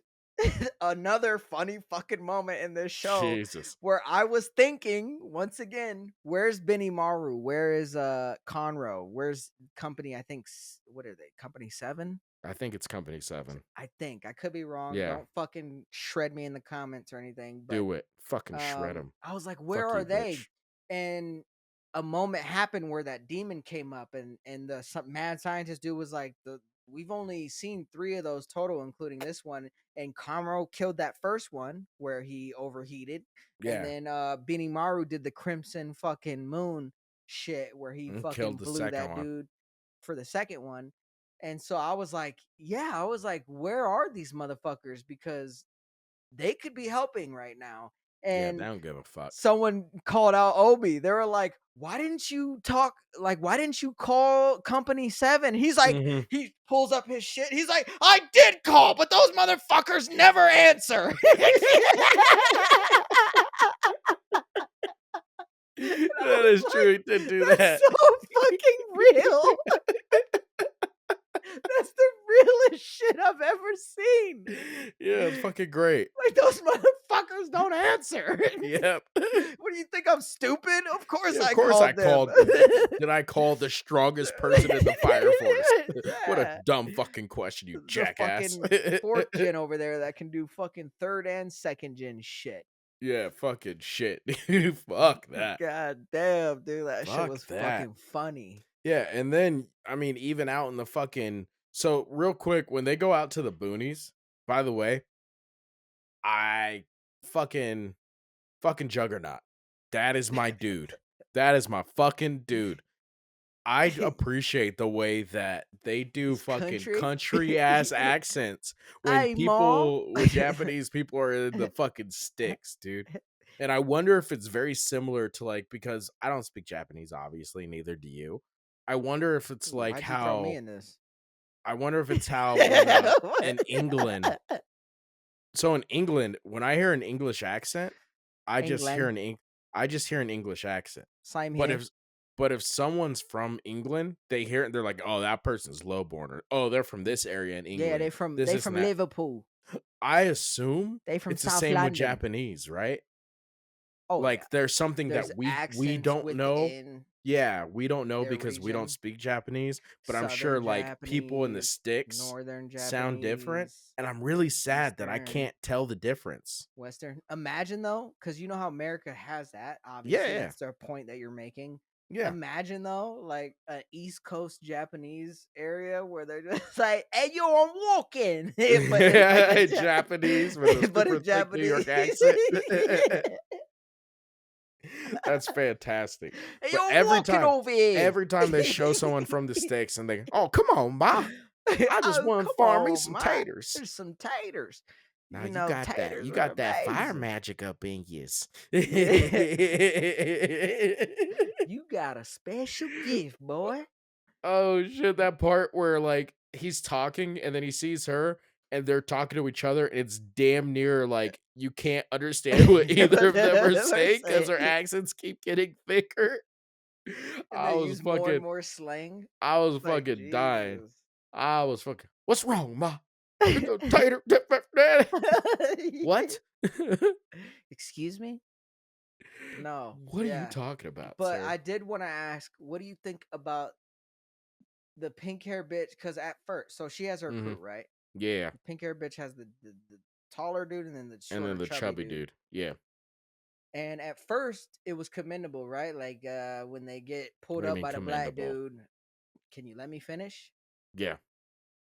A: another funny fucking moment in this show
B: Jesus.
A: where I was thinking once again, where's Benimaru? Where is Conroe? Where's company? I think what are they? Company 7?
B: I think it's Company 7.
A: I think. I could be wrong.
B: Yeah.
A: Don't fucking shred me in the comments or anything, but
B: Do it. Fucking shred him.
A: I was like, where
B: Fuck
A: are
B: you,
A: they?
B: bitch.
A: And a moment happened where that demon came up, and the some mad scientist dude was like, the we've only seen 3 of those total, including this one. And Kamro killed that first one where he overheated, and
B: Yeah.
A: then Benimaru did the Crimson fucking Moon. shit where he
B: Killed
A: fucking
B: the
A: blew
B: second
A: that
B: one.
A: dude for the second one. And so I was like, yeah, I was like, where are these motherfuckers? Because they could be helping right now.
B: Yeah, they
A: And
B: don't give a fuck.
A: someone called out Obi. They were like, why didn't you talk? Like, why didn't you call Company 7? He's like,
B: Mhm.
A: he pulls up his shit. He's like, I did call, but those motherfuckers never answer. And I
B: That
A: was
B: is
A: like,
B: true. He did do
A: that's
B: that.
A: so fucking real. That's the realest shit I've ever seen.
B: Yeah, it's fucking great.
A: Like those motherfuckers don't answer.
B: Yep.
A: What do you think? I'm stupid? Of course
B: Yeah, of
A: I
B: course I
A: called them.
B: called. Did I call the strongest person in the fire force? What a
A: Yeah.
B: dumb fucking question, you
A: The
B: jackass.
A: fucking fourth gen over there that can do fucking third and second gen shit.
B: Yeah, fucking shit, dude. Fuck that.
A: God damn, dude, that shit
B: Fuck
A: was
B: that.
A: fucking funny.
B: Yeah, and then I mean, even out in the fucking so real quick, when they go out to the boonies, by the way, I fucking Juggernaut. That is my dude. That is my fucking dude. I appreciate the way that they do
A: His
B: fucking
A: country.
B: country ass accents when
A: Hey, ma.
B: Japanese people are in the fucking sticks, dude. And I wonder if it's very similar to like because I don't speak Japanese, obviously, neither do you. I wonder if it's like
A: Why'd you throw me
B: how
A: in this?
B: I wonder if it's how when in England. So in England, when I hear an English accent, I just hear
A: England.
B: I just hear an English accent.
A: Same
B: But
A: here.
B: if someone's from England, they hear it and they're like, "Oh, that person's lowborn," or "Oh, they're from this area in
A: Yeah,
B: England." This
A: they
B: isn't
A: from
B: that.
A: Liverpool.
B: I assume
A: They from
B: it's the
A: South
B: same with
A: London.
B: Japanese, right?
A: Oh yeah.
B: Like there's something
A: There's
B: that we
A: accents
B: don't know.
A: within
B: Yeah, we don't know
A: their
B: because we don't
A: region.
B: speak Japanese, but I'm sure
A: Southern
B: like people in the
A: Japanese,
B: sticks
A: Northern
B: sound different,
A: Japanese,
B: and I'm really sad that I
A: Eastern,
B: can't tell the difference.
A: Western. Imagine though, because you know how America has that.
B: Yeah,
A: Obviously,
B: yeah.
A: that's their point that you're making.
B: Yeah.
A: Imagine though, like an East Coast Japanese area where they're just like, "Hey, yo, I'm walking," but it's like a
B: Japanese with a
A: but
B: super
A: a
B: thick New
A: Japanese.
B: York accent. That's fantastic.
A: Hey, yo,
B: But
A: I'm walking over here.
B: every time they show someone from the sticks and they, "Oh, come on, ma. I just
A: Oh,
B: want to
A: come
B: farm me
A: on,
B: some
A: man.
B: taters."
A: There's some taters.
B: Now
A: You know,
B: you
A: taters are
B: got that fire
A: amazing.
B: magic up in yous.
A: Yeah. You got a special gift, boy.
B: Oh shit, that part where like he's talking and then he sees her and they're talking to each other. It's damn near like you can't understand what either of them are saying because their
A: And
B: accents keep getting thicker. I
A: they
B: was
A: use more and
B: fucking
A: more slang.
B: I was
A: It's like,
B: fucking dying.
A: Jesus.
B: I was fucking what's wrong, ma? Get the tater What?
A: Excuse me? No,
B: What are you
A: yeah.
B: talking about,
A: But
B: sir?
A: I did want to ask, what do you think about the pink hair bitch? Because at first, so she has her
B: Hmm.
A: crew, right?
B: Yeah.
A: The pink hair bitch has the taller dude and then the
B: And then
A: shorter
B: the
A: chubby
B: chubby
A: dude.
B: dude. Yeah.
A: And at first, it was commendable, right? Like when they get
B: What
A: pulled
B: do you
A: up
B: mean
A: by the black
B: commendable?
A: dude. Can you let me finish?
B: Yeah.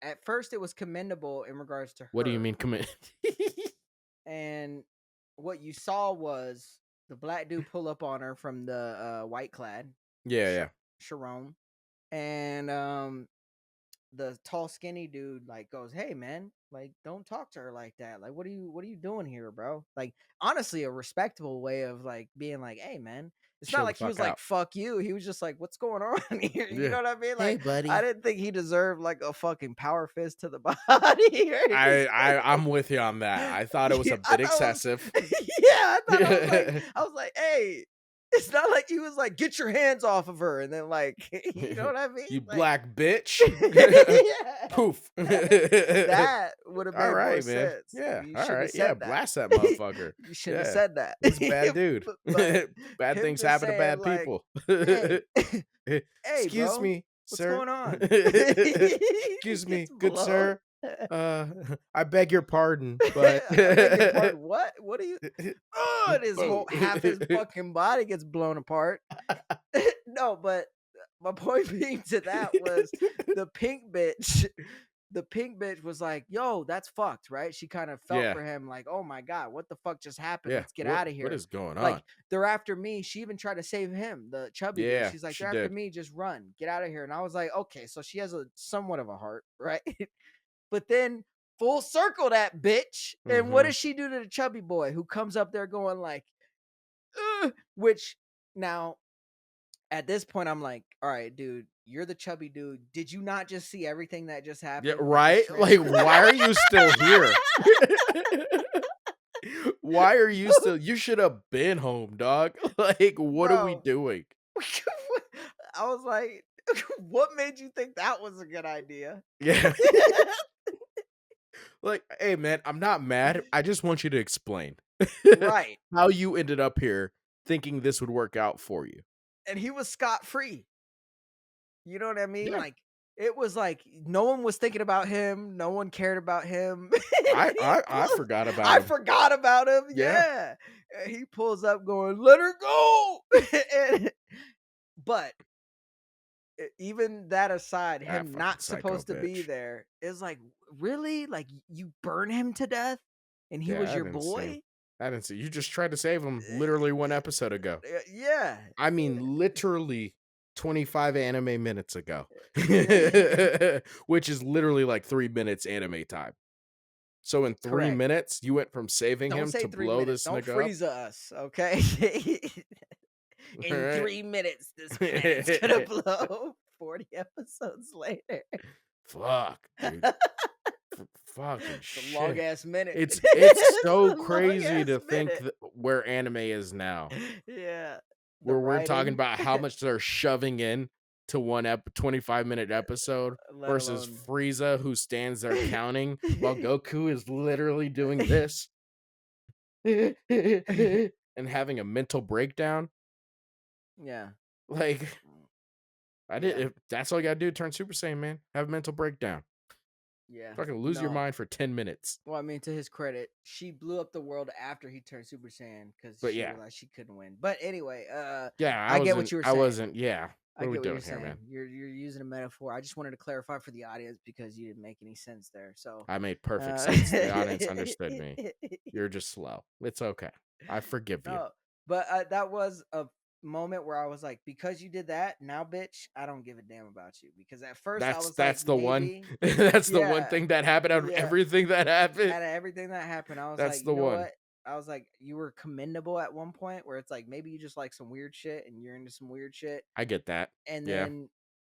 A: At first, it was commendable in regards to
B: What do you
A: her,
B: mean commit?
A: and what you saw was the black dude pull up on her from the white clad,
B: Yeah,
A: Sh-
B: yeah.
A: Sharon, and the tall skinny dude like goes, "Hey man, like don't talk to her like that. Like what are you doing here, bro?" Like honestly a respectable way of like being like, "Hey man." It's not
B: Chill the
A: like he was
B: fuck
A: like,
B: out.
A: "Fuck you." He was just like, "What's going on here?" You
B: Yeah.
A: know what I mean?
B: Hey,
A: Like I
B: buddy.
A: didn't think he deserved like a fucking power fist to the body or anything.
B: I'm with you on that. I thought it was
A: Yeah,
B: a
A: I
B: bit
A: thought it was
B: excessive.
A: yeah, I was like, "Hey, it's not like he was like, get your hands off of her," and then like, you know what I mean?
B: You
A: Like,
B: black bitch.
A: yeah,
B: Poof.
A: that would have
B: All
A: made more
B: right, man.
A: sense.
B: Yeah.
A: You
B: All
A: shouldn't have
B: right. Yeah.
A: said that.
B: Blast that motherfucker.
A: You shouldn't have
B: Yeah.
A: said that.
B: He's a bad dude.
A: But
B: Bad
A: him
B: things
A: just
B: happen to
A: saying
B: bad
A: like,
B: people.
A: "Hey, hey,
B: Excuse
A: bro,
B: me,
A: what's
B: sir.
A: going on?" He
B: Excuse
A: gets
B: me, good
A: blown.
B: sir. Uh, I beg your pardon, but
A: I beg your pardon. What? What are you? Oh, and his
B: Boo.
A: whole half his fucking body gets blown apart. No, but my point being to that was the pink bitch. the pink bitch was like, "Yo, that's fucked," right? She kind of felt
B: Yeah.
A: for him, like, "Oh my god, what the fuck just happened?
B: Yeah.
A: Let's get out of
B: What
A: here."
B: is going on?
A: Like, they're after me. She even tried to save him, the chubby dude.
B: Yeah,
A: She's like,
B: she
A: "They're after
B: did.
A: me. Just run, get out of here." And I was like, "Okay, so she has a somewhat of a heart, right?" But then full circle that bitch, and what
B: Mhm.
A: does she do to the chubby boy who comes up there going like, "Ugh," which now at this point, I'm like, all right, dude, you're the chubby dude. Did you not just see everything that just
B: Yeah,
A: happened? Like the
B: right? Like,
A: transfer.
B: why are you still here? Why are you still you should have been home, dog. Like, what are we
A: Bro.
B: doing?
A: I was like, what made you think that was a good idea?
B: Yeah. Like, "Hey, man, I'm not mad. I just want you to explain
A: Right.
B: how you ended up here thinking this would work out for you."
A: And he was scot free. You know what I mean?
B: Yeah.
A: Like, it was like no one was thinking about him. No one cared about him. And
B: I
A: he
B: I I
A: pulls,
B: forgot about
A: I
B: him.
A: forgot about him.
B: Yeah.
A: Yeah. And he pulls up going, let her go. And, but even that aside,
B: That
A: him
B: fucking
A: not
B: psycho
A: supposed to be
B: bitch.
A: there is like, really? Like, you burn him to death and he was
B: Yeah,
A: your
B: that insane.
A: boy?
B: That insane. You just tried to save him literally 1 episode ago.
A: Yeah.
B: I mean, literally 25 anime minutes ago,
A: Yeah.
B: which is literally like 3 minutes anime time. So in 3
A: Correct.
B: minutes, you went from saving
A: Don't
B: him
A: say
B: to
A: 3
B: blow
A: minutes.
B: this
A: Don't
B: nigga up.
A: freeze us, okay? In
B: Alright.
A: 3 minutes, this planet's gonna blow. 40 episodes later.
B: Fuck, dude. Fucking
A: It's a long
B: shit.
A: ass minute.
B: It's
A: It's
B: so
A: a long
B: crazy
A: ass
B: to think
A: minute.
B: where anime is now.
A: Yeah. The
B: Where we're talking
A: writing,
B: about how much they're shoving in to one 25-minute episode
A: let
B: versus
A: alone
B: Frieza who stands there counting while Goku is literally doing this and having a mental breakdown.
A: Yeah.
B: Like I did
A: Yeah.
B: if that's all you gotta do, turn Super Saiyan, man. Have a mental breakdown.
A: Yeah.
B: Fucking lose your
A: No.
B: mind for 10 minutes.
A: Well, I mean, to his credit, she blew up the world after he turned Super Saiyan because
B: But
A: she
B: yeah.
A: realized she couldn't win. But anyway,
B: Yeah,
A: I get what you were
B: I
A: saying.
B: wasn't yeah.
A: I
B: What are we
A: get what you're
B: doing here, man?
A: saying. You're using a metaphor. I just wanted to clarify for the audience because you didn't make any sense there. So,
B: I made perfect
A: uh,
B: sense. The audience understood me. You're just slow. It's okay. I forgive you.
A: no, but that was a moment where I was like, because you did that, now, bitch, I don't give a damn about you. Because at first I was like,
B: That's the one
A: maybe,
B: that's the one
A: yeah,
B: thing that happened out of
A: yeah.
B: everything that happened.
A: Out of everything that happened, I was
B: That's
A: like,
B: the
A: you know
B: one.
A: what? I was like, you were commendable at one point where it's like maybe you just like some weird shit and you're into some weird shit,
B: I get that.
A: and
B: Yeah.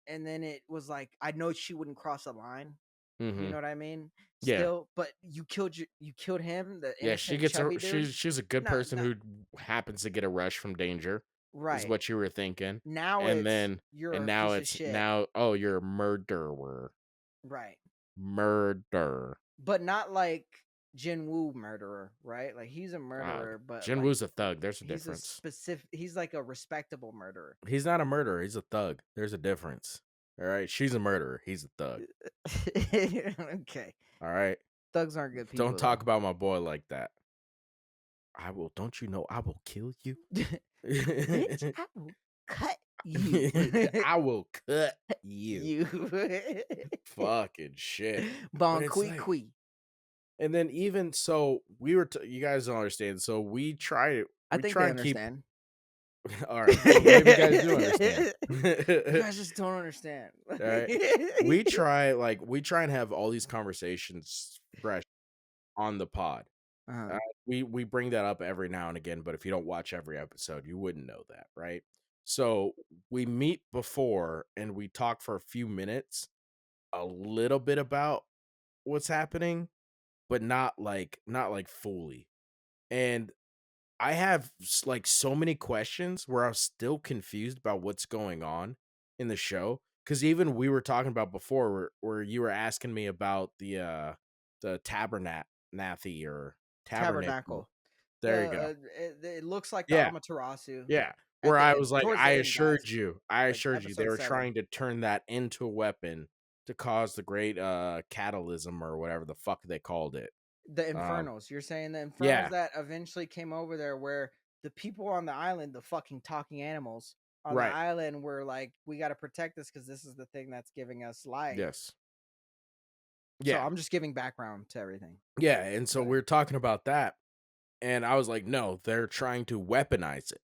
A: then it was like I know she wouldn't cross a line. You
B: Mhm.
A: know what I mean?
B: Yeah.
A: Still, but you killed him, the
B: Yeah, she
A: innocent
B: gets a
A: chubby dude.
B: she's a good
A: No,
B: person
A: no,
B: who happens to get a rush from danger, is
A: right.
B: what you were thinking.
A: Now
B: And
A: it's
B: then
A: you're
B: and
A: a
B: now
A: piece of
B: it's
A: shit.
B: now, "Oh, you're a murderer."
A: Right.
B: Murder.
A: But not like Jinwoo murderer, right? Like he's a
B: Ah,
A: murderer, but like
B: Jinwoo's a thug, there's a
A: he's a
B: difference.
A: specific he's like a respectable murderer.
B: He's not a murderer, he's a thug. There's a difference. Alright? She's a murderer, he's a thug.
A: Okay.
B: Alright?
A: Thugs aren't good
B: Don't
A: people
B: talk
A: though.
B: about my boy like that. I will don't you know I will kill you?
A: Bitch, I will cut you.
B: I will cut you.
A: You.
B: Fucking shit. But
A: Bon
B: it's
A: qui
B: like
A: qui.
B: and then even so we were you guys don't understand. So
A: I
B: we
A: think
B: try
A: they
B: and keep
A: understand.
B: all right. Well, maybe you guys do understand.
A: You guys just don't understand.
B: All right. We try and have all these conversations fresh on the pod.
A: Uh-huh.
B: Uh, we bring that up every now and again, but if you don't watch every episode, you wouldn't know that, right? So we meet before and we talk for a few minutes, a little bit about what's happening, but not like fully. And I have like so many questions where I was still confused about what's going on in the show. Cause even we were talking about before where you were asking me about the tabernacle or tabernacle.
A: Tabernacle.
B: There you go.
A: It looks like the
B: Yeah,
A: amaterasu
B: yeah.
A: at
B: Where
A: the
B: I
A: end,
B: was like,
A: towards the end, guys.
B: I
A: Like
B: assured you they
A: episode
B: were
A: 7.
B: trying to turn that into a weapon to cause the great catalysm or whatever the fuck they called it.
A: The
B: Um,
A: infernals. You're saying the infernals
B: yeah,
A: that eventually came over there where the people on the island, the fucking talking animals on the
B: right.
A: island were like, we got to protect this because this is the thing that's giving us life.
B: Yes.
A: So
B: Yeah.
A: I'm just giving background to everything.
B: Yeah, and so
A: Go ahead.
B: we're talking about that, and I was like, "No, they're trying to weaponize it.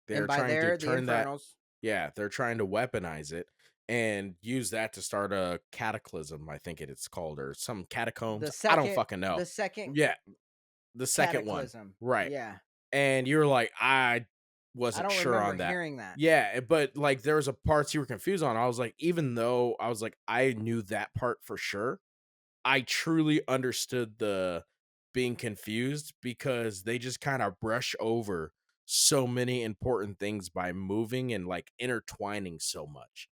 A: And
B: They're
A: by
B: trying to
A: there, the
B: turn that."
A: Infernals,
B: Yeah, they're trying to weaponize it and use that to start a cataclysm, I think it's called, or some catacombs.
A: the
B: I don't
A: second,
B: fucking know.
A: the second
B: Yeah, the second one.
A: cataclysm.
B: Right.
A: Yeah,
B: And you were like, "I
A: I
B: wasn't
A: don't
B: sure
A: remember
B: on that."
A: hearing that.
B: Yeah, but, like, there was a parts you were confused on. I was like, even though I was like, I knew that part for sure, I truly understood the being confused because they just kinda brush over so many important things by moving and, like, intertwining so much.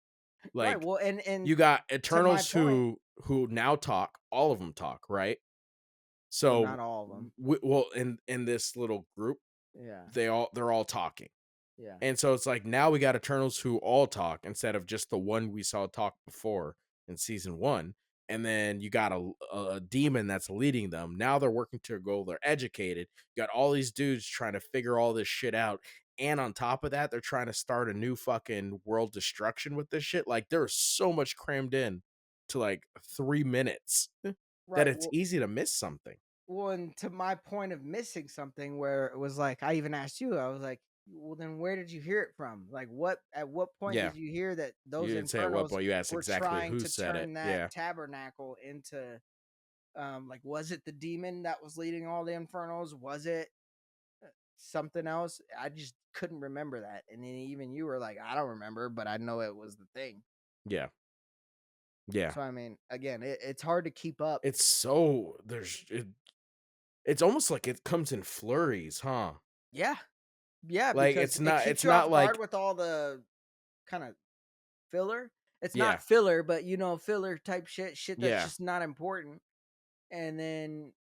A: Right.
B: Like,
A: Well, and
B: you got
A: to my
B: Eternals
A: point,
B: who now talk, all of them talk, right?
A: well,
B: So,
A: not all of them.
B: well, in this little group,
A: Yeah,
B: they're all talking.
A: yeah.
B: And so it's like now we got Eternals who all talk instead of just the one we saw talk before in season 1. And then you got a demon that's leading them. Now they're working to a goal. They're educated. You got all these dudes trying to figure all this shit out. And on top of that, they're trying to start a new fucking world destruction with this shit. Like there's so much crammed in to like 3 minutes that
A: Right.
B: it's easy to miss something.
A: Well, and to my point of missing something, where it was like, I even asked you, I was like, well, then where did you hear it from? Like, at what point
B: Yeah.
A: did you hear that
B: You
A: those
B: didn't say at what
A: Infernals
B: point. You asked
A: were
B: exactly
A: trying
B: who
A: to
B: said it.
A: turn that
B: Yeah.
A: tabernacle into, like, was it the demon that was leading all the Infernals? Was it something else? I just couldn't remember that. And then even you were like, I don't remember, but I know it was the thing.
B: Yeah. Yeah.
A: So, I mean, again, it's hard to keep up.
B: It's so it's almost like it comes in flurries, huh?
A: Yeah. Yeah.
B: Like
A: Because it keeps
B: it's
A: you
B: not
A: off guard
B: like
A: with all the kind of filler. It's not
B: yeah,
A: filler, but filler type shit that's
B: yeah.
A: just not important. And then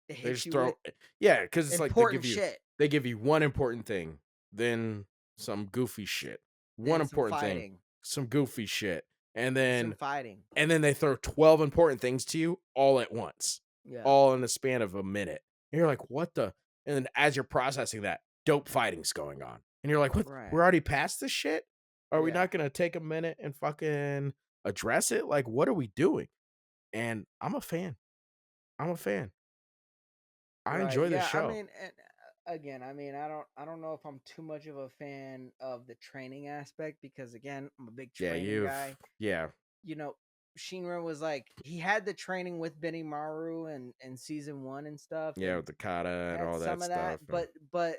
A: it
B: They
A: hits
B: just
A: you with
B: throw yeah, because it's like
A: important shit,
B: they give you one important thing, then some goofy shit. One
A: then some
B: important thing,
A: fighting,
B: some goofy shit,
A: then some fighting.
B: and then they throw 12 important things to you all at once,
A: Yeah.
B: all in the span of a minute. And you're like, "What the?" And then as you're processing that, dope fighting's going on. And you're like, "What?
A: Right.
B: We're already past this shit? Are we
A: Yeah.
B: not gonna take a minute and fucking address it? Like, what are we doing?" And I'm a fan. I'm a fan. I
A: Right.
B: enjoy this
A: Yeah. I
B: show.
A: mean, and again, I mean, I don't know if I'm too much of a fan of the training aspect because again, I'm a big
B: Yeah,
A: training guy.
B: yeah,
A: you know, Shinra was like he had the training with benimaru and season 1 and stuff,
B: yeah,
A: and
B: with the kata
A: he
B: and
A: had
B: all that
A: some of that,
B: stuff, and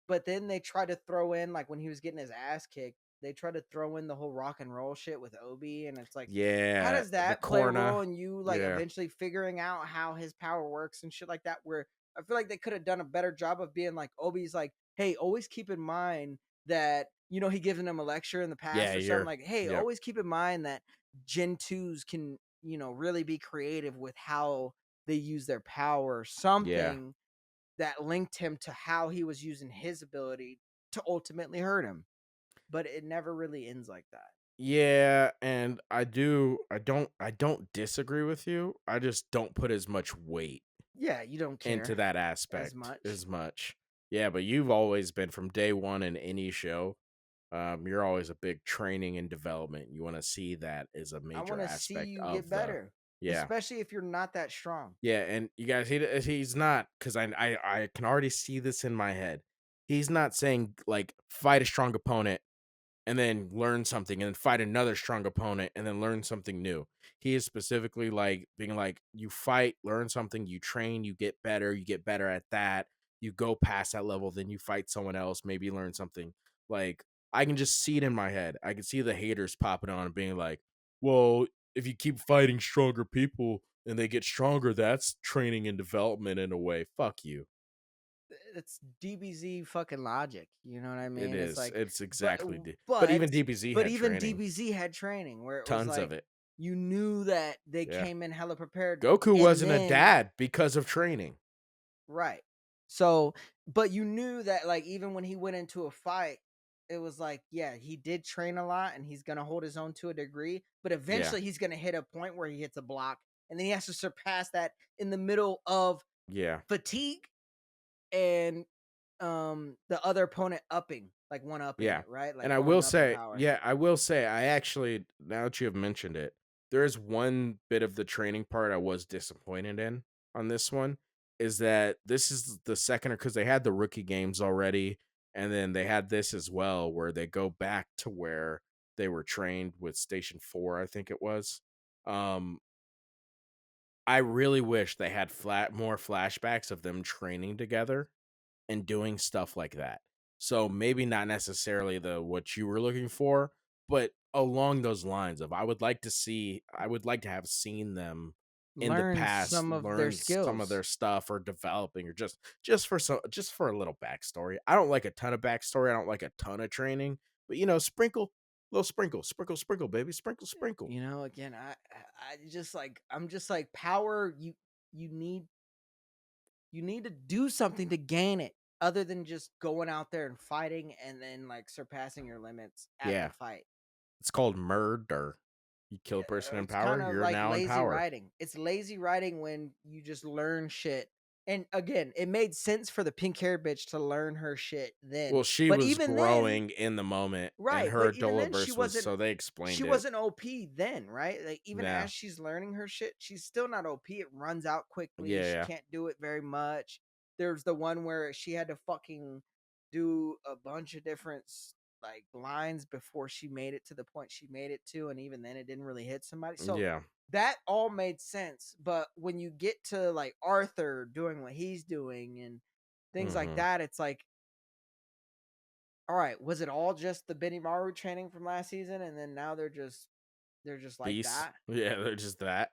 A: but then they tried to throw in, like, when he was getting his ass kicked, they tried to throw in the whole rock and roll shit with Obi, and it's like, how
B: yeah,
A: does
B: the
A: that play a role
B: corna,
A: in you, like,
B: yeah,
A: eventually figuring out how his power works and shit like that? Where I feel like they could have done a better job of being like, Obi's like, hey, always keep in mind that he giving him a lecture in the
B: yeah,
A: past or something,
B: you're,
A: like, hey,
B: yep,
A: always keep in mind that Gen 2s can really be creative with how they use their power,
B: yeah,
A: something that linked him to how he was using his ability to ultimately hurt him. But it never really ends like that.
B: yeah, and I don't disagree with you. I just don't put as much weight
A: Yeah, you don't
B: into
A: care
B: that
A: as
B: aspect
A: much.
B: as much. Yeah, but you've always been from day one in any show. You're always a big training and development. You want to see that as a
A: I
B: major
A: want to see
B: aspect
A: you get
B: of the
A: better,
B: yeah.
A: especially if you're not that strong.
B: Yeah, and you guys, he's not because I can already see this in my head. He's not saying like fight a strong opponent and then learn something and then fight another strong opponent and then learn something new. He is specifically like being like you fight, learn something, you train, you get better at that. You go past that level, then you fight someone else, maybe learn something. Like I can just see it in my head. I can see the haters popping on and being like, "Well, if you keep fighting stronger people and they get stronger, that's training and development in a way." Fuck you.
A: It's DBZ fucking logic. You know what I
B: It
A: mean? It's
B: is.
A: like,
B: It's
A: but
B: exactly. But
A: but
B: even DBZ
A: but
B: had
A: even
B: training,
A: DBZ had training where it was
B: tons of
A: like
B: it.
A: you knew that they
B: Yeah.
A: came in hella prepared,
B: Goku
A: and
B: wasn't a
A: then
B: dad because of training.
A: right. So, but you knew that, like, even when he went into a fight, it was like, yeah, he did train a lot and he's gonna hold his own to a degree, but
B: Yeah.
A: eventually he's gonna hit a point where he hits a block, and then he has to surpass that in the middle of
B: Yeah.
A: fatigue and the other opponent upping, like one upping
B: Yeah.
A: it, right? Like
B: And
A: going up in power.
B: I will say, I actually, now that you have mentioned it, there's one bit of the training part I was disappointed in on this one, is that this is the second, because they had the rookie games already, and then they had this as well, where they go back to where they were trained with Station 4, I think it was. Um, I really wish they had more flashbacks of them training together and doing stuff like that. So maybe not necessarily the what you were looking for, but along those lines of I would like to have seen them in the
A: Learn
B: past
A: some of their
B: learn some of
A: skills.
B: their stuff or developing, or just for a little backstory. I don't like a ton of backstory. I don't like a ton of training, but sprinkle, little sprinkle, sprinkle, baby, sprinkle, sprinkle.
A: Again, I just like I'm just like power. You need you need to do something to gain it, other than just going out there and fighting and then like surpassing your limits at the
B: Yeah,
A: fight.
B: it's called murder. You kill a person in
A: It's
B: power,
A: kind of
B: you're
A: like
B: now in
A: lazy
B: power.
A: writing. It's lazy writing when you just learn shit. And again, it made sense for the pink hair bitch to learn her shit then.
B: Well, she
A: But
B: was
A: even then,
B: growing in the moment, and
A: right,
B: her
A: but even then
B: adult was, so they
A: she
B: explained it.
A: wasn't OP then, right? Like even
B: Yeah.
A: as she's learning her shit, she's still not OP. It runs out quickly.
B: Yeah,
A: She
B: yeah.
A: can't do it very much. There's the one where she had to fucking do a bunch of different like lines before she made it to the point she made it to, and even then it didn't really hit somebody. So
B: Yeah.
A: that all made sense. But when you get to like Arthur doing what he's doing and things like
B: Mhm.
A: that, it's like, all right, was it all just the benimaru training from last season, and then now they're just like
B: Beast.
A: that?
B: Yeah, they're just that.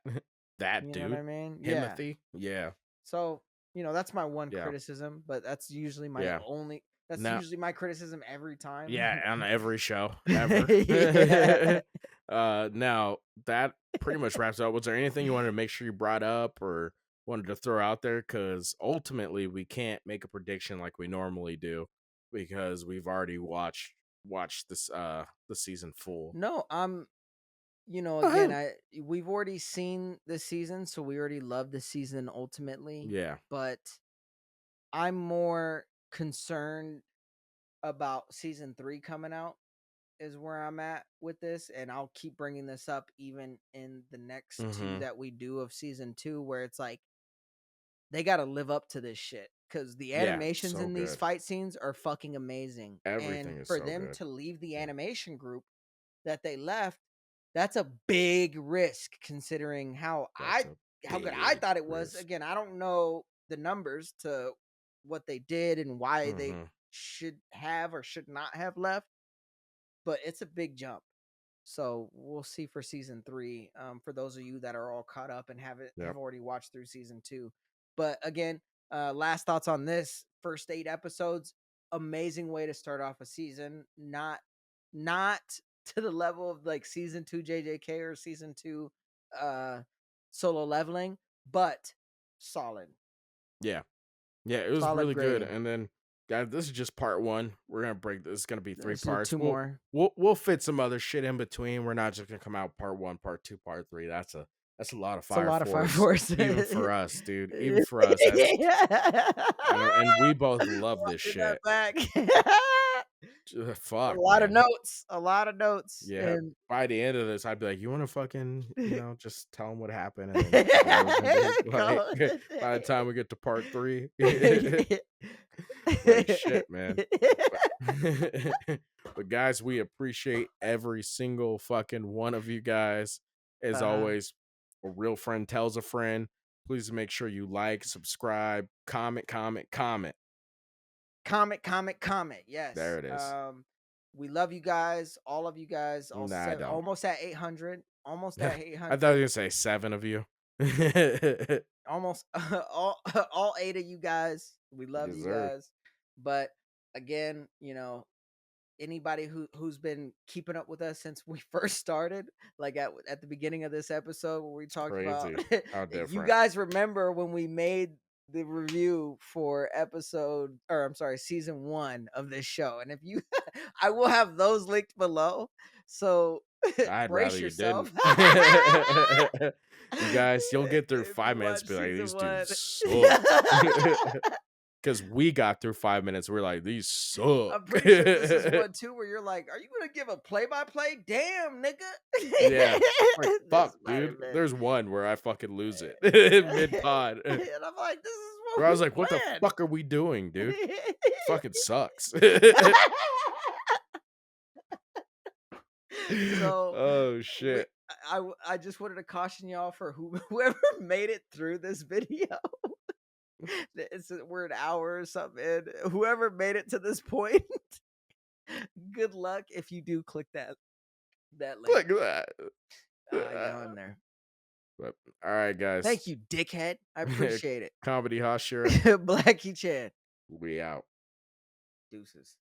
B: That
A: You know what I
B: dude.
A: mean? Yeah.
B: Timothy. Yeah.
A: So, that's my one
B: Yeah.
A: criticism, but
B: Yeah.
A: that's
B: Now,
A: usually my criticism every
B: yeah,
A: time.
B: on every show ever.
A: Yeah.
B: Now that pretty much wraps up. Was there anything you wanted to make sure you brought up or wanted to throw out there? Because ultimately, we can't make a prediction like we normally do because we've already watched this the season full.
A: No, again,
B: Woohoo!
A: we've already seen this season, so we already love the season ultimately,
B: Yeah.
A: but I'm more concerned about season 3 coming out is where I'm at with this, and I'll keep bringing this up even in the next 2
B: Mm-hmm.
A: that we do of season 2, where it's like they got to live up to this shit cuz the
B: Yeah.
A: animations
B: So
A: in these
B: good.
A: fight scenes are fucking amazing. And
B: Everything is
A: for
B: so
A: them
B: good.
A: to leave the
B: Yeah.
A: animation group that they left, that's a big risk considering
B: That's a
A: how good I
B: big
A: thought it was.
B: risk.
A: Again, I don't know the numbers to what they did and why they
B: Mm-hmm.
A: should have or should not have left, but it's a big jump. So we'll see for season 3. For those of you that are all caught up and have
B: Yep.
A: already watched through season 2. But again, last thoughts on this first 8 episodes. Amazing way to start off a season. Not to the level of like season 2 JJK or season 2 uh solo leveling, but solid.
B: Yeah. Yeah, it was
A: Solid
B: really good.
A: grading.
B: And then, guys, this is just part one. We're gonna break this. Is gonna be three
A: Let's do
B: parts.
A: 2 more.
B: We'll fit some other shit in between. We're not just gonna come out part one, part two, part three. That's a lot of
A: It's a
B: Fire
A: lot of Fire
B: Force,
A: Force.
B: even for us, dude. Even for us, that's and we both love this
A: Watching that
B: shit.
A: back. A
B: Fuck,
A: lot of
B: man.
A: notes, a lot of notes,
B: Yeah.
A: and
B: By the end of this, I'd be like, "You want to fucking, just tell them what happened, and then keep it moving, dude." Like,
A: call it
B: by the
A: a
B: time we get to part three,
A: day.
B: like shit, man. But but guys, we appreciate every single fucking one of you guys. As
A: Uh-huh.
B: always, a real friend tells a friend. Please make sure you like, subscribe, comment, comment, comment.
A: Comment.
B: There
A: Yes.
B: it is.
A: We love you guys, all of you guys, all
B: Nah, I
A: seven,
B: don't.
A: almost at 800, almost at
B: I thought you
A: 800,
B: were gonna say 7 of you.
A: almost all 8 of you guys. We love
B: Yes,
A: you
B: sir.
A: guys. But again, anybody who's been keeping up with us since we first started, like at the beginning of this episode where we
B: It's
A: talked about
B: crazy how
A: you
B: different.
A: guys remember when we made the review for season 1 of this show. And if you I will have those linked below. So
B: I'd rather
A: brace
B: you
A: yourself.
B: didn't. You guys, you'll get through
A: If you
B: 5 minutes,
A: watch
B: be like,
A: season
B: these
A: 1.
B: dudes suck. because we got through 5 minutes. We're like, these suck.
A: I'm pretty sure this is one too where you're like, "Are you gonna give a play-by-play? Damn, nigga."
B: Yeah. Like,
A: This
B: fuck,
A: might have
B: dude.
A: been,
B: There's one where I fucking lose it mid pod.
A: and I'm like, "This is
B: Where
A: what
B: I
A: we
B: was like, what the
A: planned."
B: fuck are we doing, dude? Fucking sucks.
A: So
B: Oh
A: we,
B: shit.
A: I just wanted to caution y'all for whoever made it through this video. We're an hour or something in. Whoever made it to this point, good luck if you do click that link.
B: Look at
A: Get
B: that.
A: on there.
B: But, all right,
A: Thank
B: guys.
A: you, dickhead. I appreciate
B: Comedy Hashira.
A: it. Blackie Chan.
B: We out.
A: Deuces.